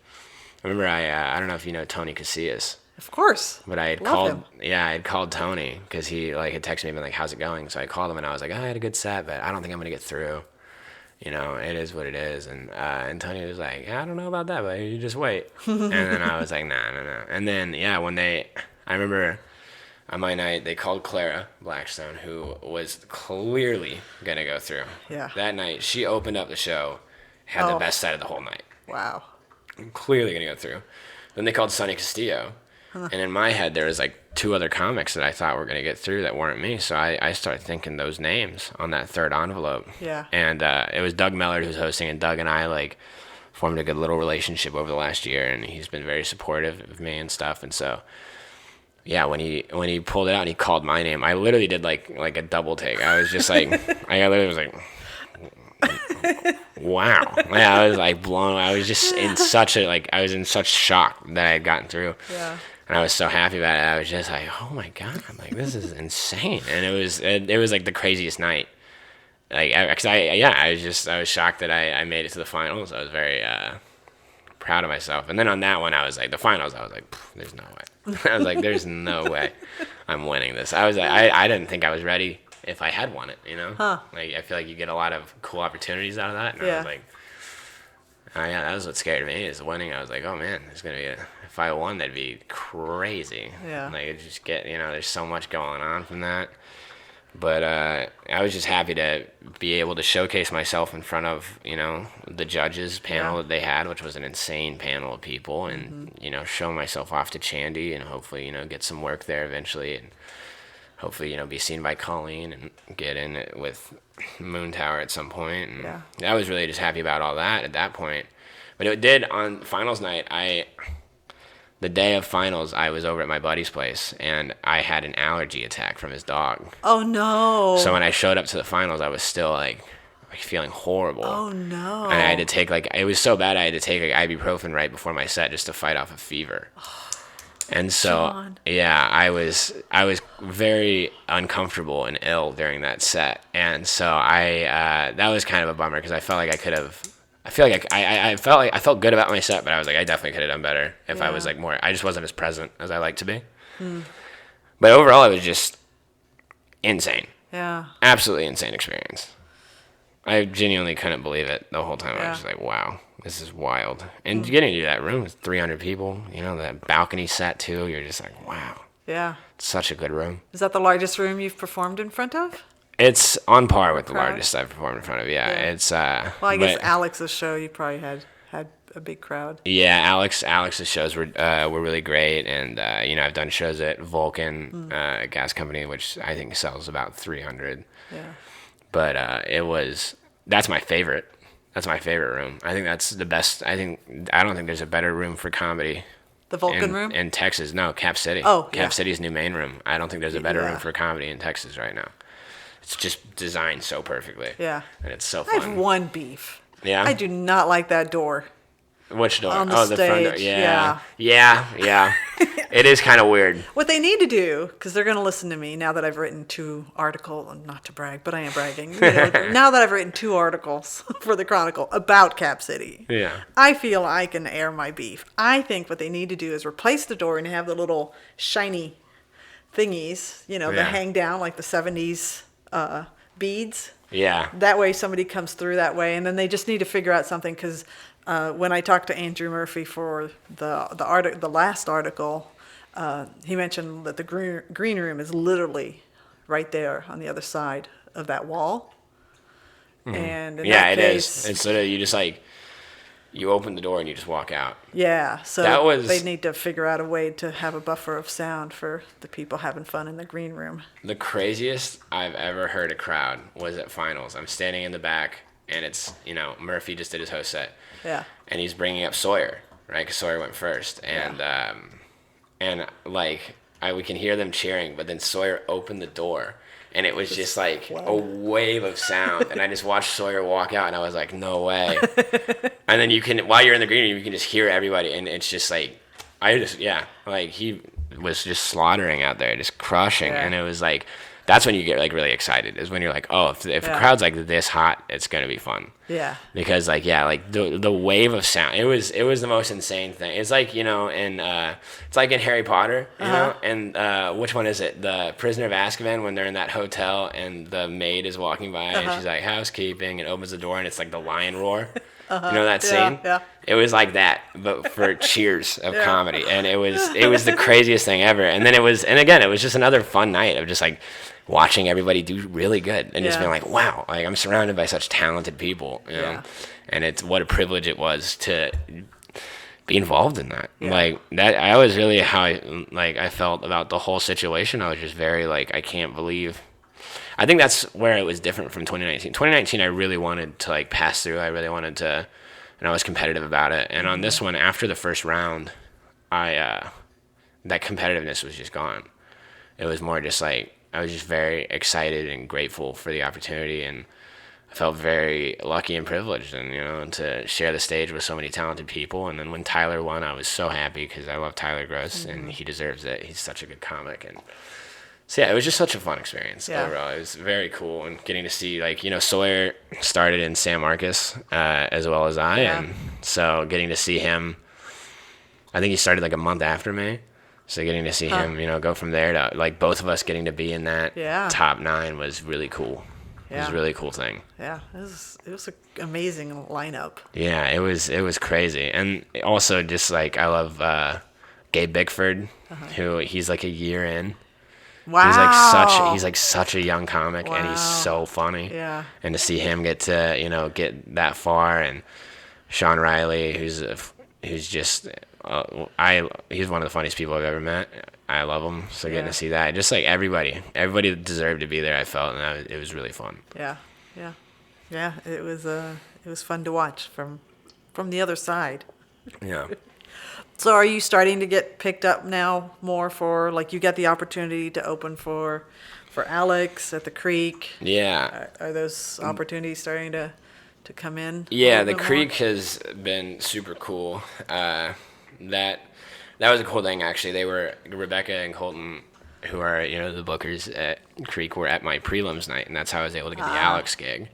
I remember I don't know if you know Tony Casillas. Of course. But I had Love called, him. yeah, I had called Tony because he had texted me and been like, "How's it going?" So I called him and I was like, "Oh, I had a good set, but I don't think I'm gonna get through. It is what it is." And Tony was like, "I don't know about that, but you just wait." And then I was like, "Nah, nah, nah." And then I remember on my night they called Clara Blackstone, who was clearly gonna go through. Yeah. That night she opened up the show, had the Oh. best set of the whole night. Wow. Clearly gonna go through. Then they called Sonny Castillo. And in my head, there was like 2 other comics that I thought were going to get through that weren't me. So I started thinking those names on that third envelope. Yeah. And it was Doug Mellard who was hosting, and Doug and I formed a good little relationship over the last year, and he's been very supportive of me and stuff. And so, yeah, when he pulled it out and he called my name, I literally did like a double take. I was just like, I literally was like, wow. Yeah, I was like blown. I was just in such shock that I had gotten through. Yeah. And I was so happy about it. I was just like, oh my God, this is insane. And it was like the craziest night. Cause I was shocked that I made it to the finals. I was very proud of myself. And then on that one, I was like, the finals, I was like, there's no way. I was like, there's no way I'm winning this. I was like, I didn't think I was ready if I had won it, Huh. I feel like you get a lot of cool opportunities out of that. And I Yeah. was like, oh yeah, that was what scared me, is winning. I was like, oh man, there's going to be if I won, that'd be crazy. Yeah. It just there's so much going on from that. But I was just happy to be able to showcase myself in front of, the judges panel that they had, which was an insane panel of people, and, show myself off to Chandy and hopefully, get some work there eventually, and hopefully, be seen by Colleen and get in it with Moon Tower at some point. And I was really just happy about all that at that point. But it did on finals night, the day of finals, I was over at my buddy's place, and I had an allergy attack from his dog. Oh, no. So when I showed up to the finals, I was still feeling horrible. Oh, no. And I had to take it was so bad I had to take ibuprofen right before my set just to fight off a fever. And so, John. yeah, I was very uncomfortable and ill during that set. And so that was kind of a bummer because I felt like I felt good about my set, but I was like, I definitely could have done better if I was more, I just wasn't as present as I like to be. But overall, it was just insane. Yeah. Absolutely insane experience. I genuinely couldn't believe it the whole time. I was just like, wow, this is wild. And getting into that room with 300 people, that balcony set too, you're just like, wow. Yeah. It's such a good room. Is that the largest room you've performed in front of? It's on par with the Crowd? largest I've performed in front of. Yeah. It's Well, I guess but- Alex's show, you probably had a big crowd. Yeah, Alex's shows were really great, and I've done shows at Vulcan Gas Company, which I think sells about 300. Yeah. But that's my favorite. That's my favorite room. I think that's the best. I don't think there's a better room for comedy. The Vulcan room? In Texas. No, Cap City. Oh, Cap yeah. City's new main room. I don't think there's a better Yeah. room for comedy in Texas right now. It's just designed so perfectly. Yeah. And it's so I fun. have one beef. Yeah? I do not like that door. Which door? On the the front door. stage, Yeah. Yeah. It is kind of weird. What they need to do, because they're going to listen to me now that I've written 2 articles, not to brag, but I am bragging. Now that I've written 2 articles for the Chronicle about Cap City, Yeah. I feel I can air my beef. I think what they need to do is replace the door and have the little shiny thingies, that Yeah. hang down like the 70s beads. Yeah. That way somebody comes through that way, and then they just need to figure out something, because when I talked to Andrew Murphy for the last article, he mentioned that the green room is literally right there on the other side of that wall. And in Yeah, that it case, is. It's literally you just you open the door and you just walk out. yeah, so That was- they need to figure out a way to have a buffer of sound for the people having fun in the green room. The craziest I've ever heard a crowd was at finals. I'm standing in the back and it's, Murphy just did his host set. Yeah. And he's bringing up Sawyer, right? Because Sawyer went first. And like, we can hear them cheering, but then Sawyer opened the door. And it was just like a wave of sound. And I just watched Sawyer walk out, and I was like, no way. And then while you're in the green room, you can just hear everybody. And it's just like, he was just slaughtering out there, just crushing. Yeah. And it was like, that's when you get like really excited, is when you're like, oh, if a crowd's like this hot, it's going to be fun. Yeah. Because like, the wave of sound, it was the most insane thing. It's like, it's like in Harry Potter, you know, and which one is it? The Prisoner of Azkaban, when they're in that hotel and the maid is walking by and she's like, housekeeping, and opens the door and it's like the lion roar. You know that scene? Yeah. It was like that, but for cheers of comedy. And it was the craziest thing ever. And then it was just another fun night of just like watching everybody do really good and just being like, wow, like I'm surrounded by such talented people, you know? And it's what a privilege it was to be involved in that. Like that, I was really how I felt about the whole situation. I was just very like, I can't believe. I think that's where it was different from 2019. 2019, I really wanted to like pass through. I really wanted to, and I was competitive about it. And on this one, after the first round, that competitiveness was just gone. It was more just like, I was just very excited and grateful for the opportunity, and I felt very lucky and privileged, and to share the stage with so many talented people. And then when Tyler won, I was so happy because I love Tyler Gross, and he deserves it. He's such a good comic, and so yeah, it was just such a fun experience overall. It was very cool, and getting to see Sawyer started in San Marcos as well as I, and so getting to see him, I think he started like a month after me. So getting to see him, go from there to like both of us getting to be in that top 9 was really cool. It was a really cool thing. Yeah, it was an amazing lineup. Yeah, it was crazy, and also just like I love Gabe Bickford, who he's like a year in. Wow. He's like such a young comic, and he's so funny. Yeah. And to see him get to get that far, and Sean Riley, who's just. He's one of the funniest people I've ever met. I love him. So getting to see that, just like everybody deserved to be there. I felt, and it was really fun. Yeah. It was fun to watch from the other side. Yeah. So are you starting to get picked up now more for like you get the opportunity to open for Alex at the Creek? Yeah. Are those opportunities starting to come in? Yeah, the Creek has been super cool. That was a cool thing, actually. They were, Rebecca and Colton, who are, the bookers at Creek, were at my prelims night, and that's how I was able to get the Alex gig.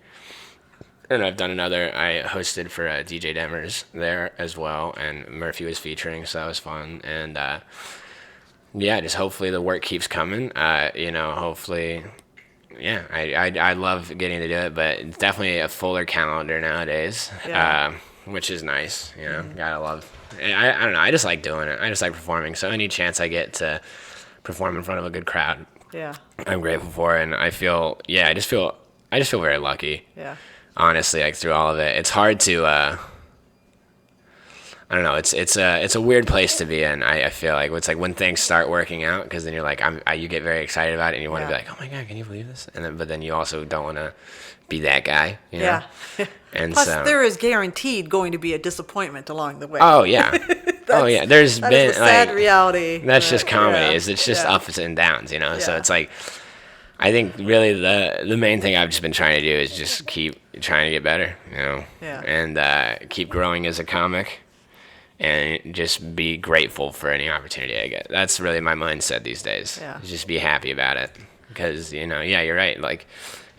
And I hosted for DJ Demers there as well, and Murphy was featuring, so that was fun. And, just hopefully the work keeps coming. Hopefully, I love getting to do it, but it's definitely a fuller calendar nowadays, which is nice, Gotta love. I don't know. I just like doing it. I just like performing. So any chance I get to perform in front of a good crowd, I'm grateful for it. And I feel, I just feel very lucky. Yeah. Honestly, like through all of it, it's hard to. I don't know. It's a weird place to be in. I feel like it's like when things start working out, because then you're like you get very excited about it, and you want to be like, oh my god, can you believe this? And then but then you also don't want to be that guy. You know? Yeah. And plus, there is guaranteed going to be a disappointment along the way. Oh yeah. There's been is the sad reality. That's just comedy. It's just ups and downs, So it's like, I think really the main thing I've just been trying to do is just keep trying to get better, and keep growing as a comic, and just be grateful for any opportunity I get. That's really my mindset these days. Yeah. Just be happy about it, because you're right. Like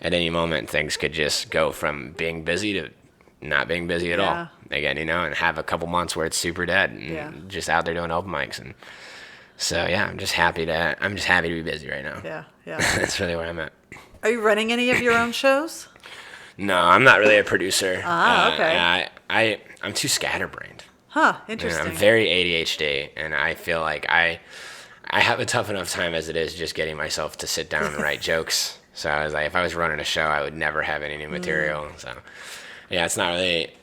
at any moment, things could just go from being busy to not being busy at all again, and have a couple months where it's super dead and just out there doing open mics. And so, I'm just happy to be busy right now. Yeah. That's really where I'm at. Are you running any of your own shows? No, I'm not really a producer. Okay. I'm too scatterbrained. Huh, interesting. I'm very ADHD, and I feel like I have a tough enough time as it is just getting myself to sit down and write jokes. So I was like, if I was running a show, I would never have any new material. So, it's not really,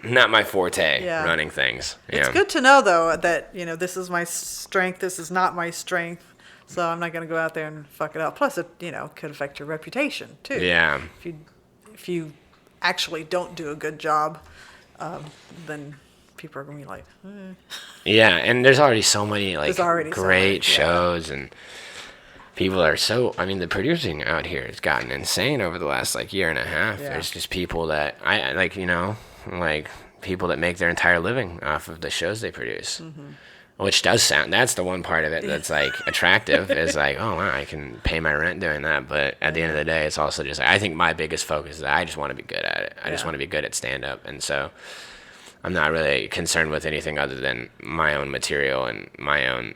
not my forte, running things. It's good to know, though, that, this is my strength, this is not my strength. So I'm not going to go out there and fuck it up. Plus, it, could affect your reputation, too. Yeah. If you actually don't do a good job, then people are going to be like, Yeah, and there's already so many like There's already so many, great shows, and people are so. I mean, the producing out here has gotten insane over the last like year and a half. Yeah. There's just people that I like, like people that make their entire living off of the shows they produce. Which does sound, that's the one part of it that's like attractive, is like, oh wow, I can pay my rent doing that. But at the end of the day, it's also just like, I think my biggest focus is that I just want to be good at it. I just want to be good at stand-up. And so I'm not really concerned with anything other than my own material and my own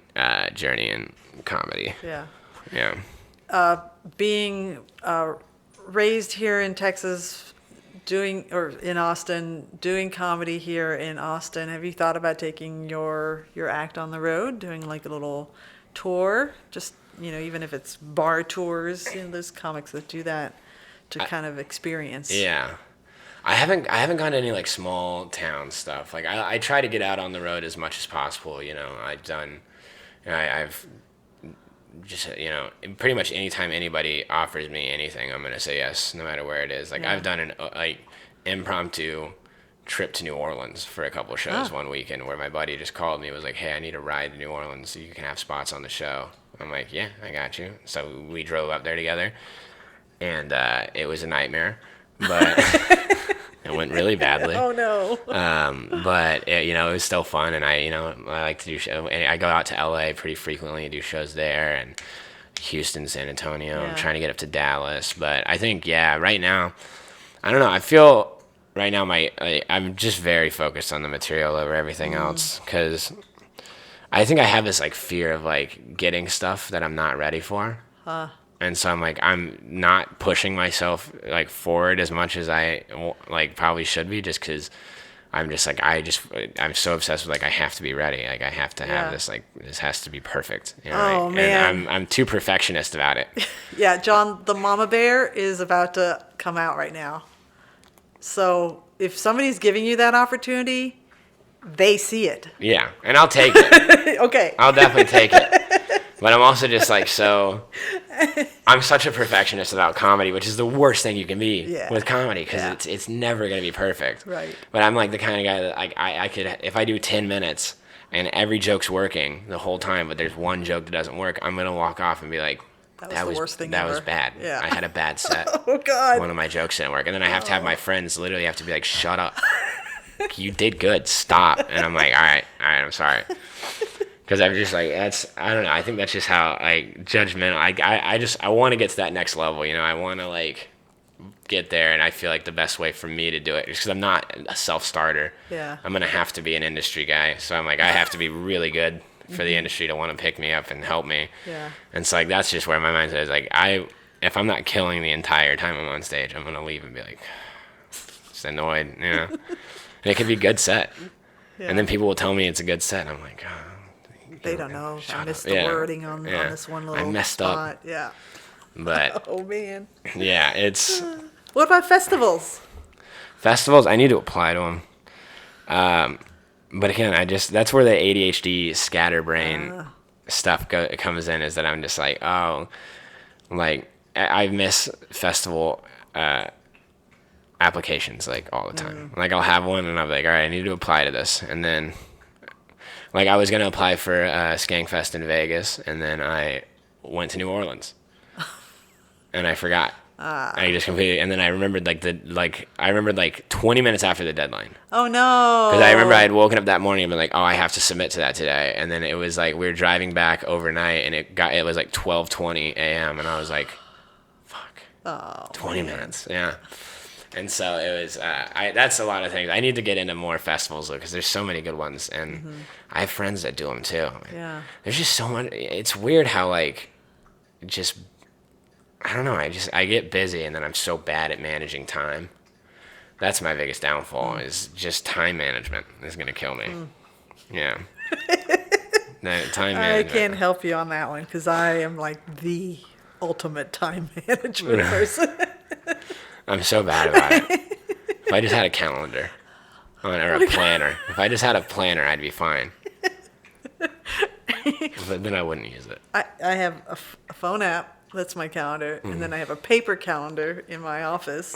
journey in comedy. yeah. Yeah. Being raised here in Texas, in Austin, doing comedy here in Austin, have you thought about taking your act on the road, doing like a little tour? Just, even if it's bar tours, there's comics that do that to kind of experience. Yeah. I haven't gone to any like small town stuff. Like I try to get out on the road as much as possible. I've just, pretty much anytime anybody offers me anything, I'm going to say yes, no matter where it is. Like I've done an impromptu trip to New Orleans for a couple shows one weekend where my buddy just called me, was like, hey, I need a ride to New Orleans so you can have spots on the show. I'm like, yeah, I got you. So we drove up there together, and it was a nightmare, but it went really badly. Oh no. But it was still fun, and I like to do show. And I go out to LA pretty frequently and do shows there, and Houston, San Antonio. I'm trying to get up to Dallas, but I think right now, I don't know. I feel right now I'm just very focused on the material over everything else, because I think I have this like fear of like getting stuff that I'm not ready for. And so I'm not pushing myself like forward as much as I like probably should be, just because I'm just like, I'm so obsessed with like, I have to be ready. Like I have to have this, like, this has to be perfect. Oh, man. And I'm too perfectionist about it. Yeah, John, the Mama Bear is about to come out right now. So if somebody's giving you that opportunity, they see it. Yeah. And I'll take it. Okay. I'll definitely take it. But I'm also just like, I'm such a perfectionist about comedy, which is the worst thing you can be with comedy, because it's never going to be perfect. Right. But I'm like the kind of guy that I could, if I do 10 minutes and every joke's working the whole time, but there's one joke that doesn't work, I'm going to walk off and be like, that was the worst thing that ever. was bad. Yeah. I had a bad set. Oh, God. One of my jokes didn't work. And then I have to have my friends literally have to be like, shut up. You did good. Stop. And I'm like, all right, I'm sorry. Because I'm just like, I don't know. I think that's just how judgmental. I want to get to that next level. I want to like get there, and I feel like the best way for me to do it is because I'm not a self-starter. Yeah. I'm gonna have to be an industry guy, so I'm like, I have to be really good for the industry to want to pick me up and help me. Yeah. And so like that's just where my mindset is. Like if I'm not killing the entire time I'm on stage, I'm gonna leave and be like, just annoyed, And it could be a good set, and then people will tell me it's a good set. And I'm like, oh, they don't know. I missed the wording on this one little I messed spot. up. Yeah. But oh man. Yeah, it's. What about festivals? Festivals, I need to apply to them. But again, that's where the ADHD scatterbrain stuff comes in, is that I'm just like, oh, like I miss festival applications like all the time. Like I'll have one and I'll be like, all right, I need to apply to this. And then like I was going to apply for Skankfest in Vegas, and then I went to New Orleans. And I forgot. I just completely, and then I remembered like 20 minutes after the deadline. Oh no! Because I remember I had woken up that morning and been like, oh, I have to submit to that today. And then it was like we were driving back overnight, and it was like 12:20 a.m. and I was like, fuck, 20 minutes, yeah. And so it was. That's a lot of things. I need to get into more festivals though, because there's so many good ones, and I have friends that do them too. Yeah. There's just so much. It's weird how like, just. I don't know. I get busy, and then I'm so bad at managing time. That's my biggest downfall. Is just time management is gonna kill me. Yeah. Time management. I can't help you on that one because I am like the ultimate time management person. I'm so bad about it. If I just had a calendar or a planner, I'd be fine. But then I wouldn't use it. I have a phone app. That's my calendar. And then I have a paper calendar in my office.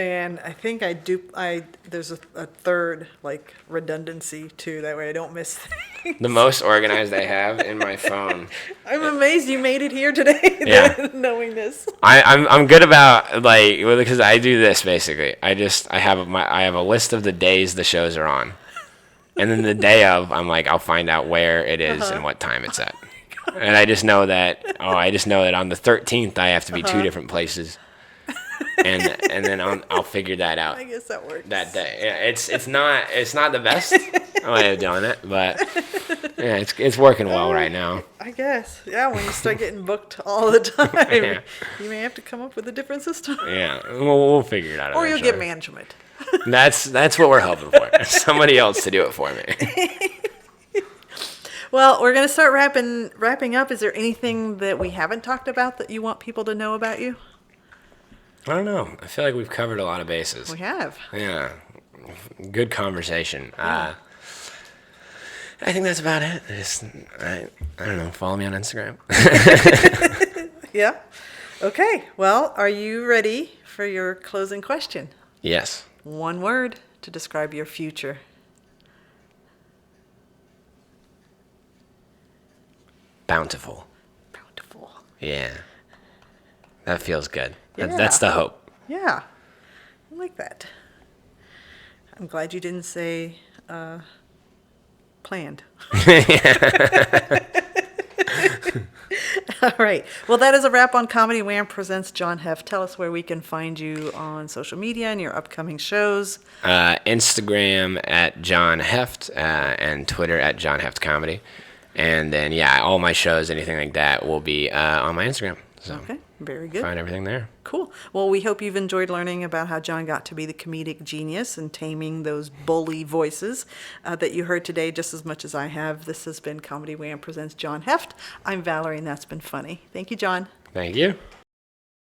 And I think there's a third, like, redundancy, too. That way I don't miss things. The most organized I have in my phone. I'm amazed you made it here today, Yeah. knowing this. I'm good about, like, well, because I do this basically. I have a list of the days the shows are on, and then the day of, I'm like, I'll find out where it is and what time it's at, and I just know that on the 13th I have to be two different places, and then I'll figure that out. I guess that works. That day. Yeah, it's not the best way of doing it, but yeah, it's working well right now. I guess. Yeah, when you start getting booked all the time, Yeah. you may have to come up with a different system. Yeah, we'll figure it out. Or you'll get eventually. management. That's what we're hoping for. Somebody else to do it for me. Well, we're going to start wrapping up. Is there anything that we haven't talked about that you want people to know about you? I don't know. I feel like we've covered a lot of bases. We have. Yeah, good conversation. I think that's about it. I don't know. Follow me on Instagram. Yeah. Okay. Well, are you ready for your closing question? Yes. One word to describe your future. Bountiful. Bountiful. Yeah. That feels good. Yeah. That's the hope. Yeah. I like that. I'm glad you didn't say planned. All right. Well, that is a wrap on Comedy Wham presents John Hoeft. Tell us where we can find you on social media and your upcoming shows. Instagram at John Heft and Twitter at John Heft Comedy. And then, yeah, all my shows, anything like that, will be on my Instagram. So Okay. Very good. find everything there. Cool. Well, we hope you've enjoyed learning about how John got to be the comedic genius and taming those bully voices that you heard today just as much as I have. This has been Comedy Wham presents John Hoeft. I'm Valerie, and that's been funny. Thank you, John. Thank you.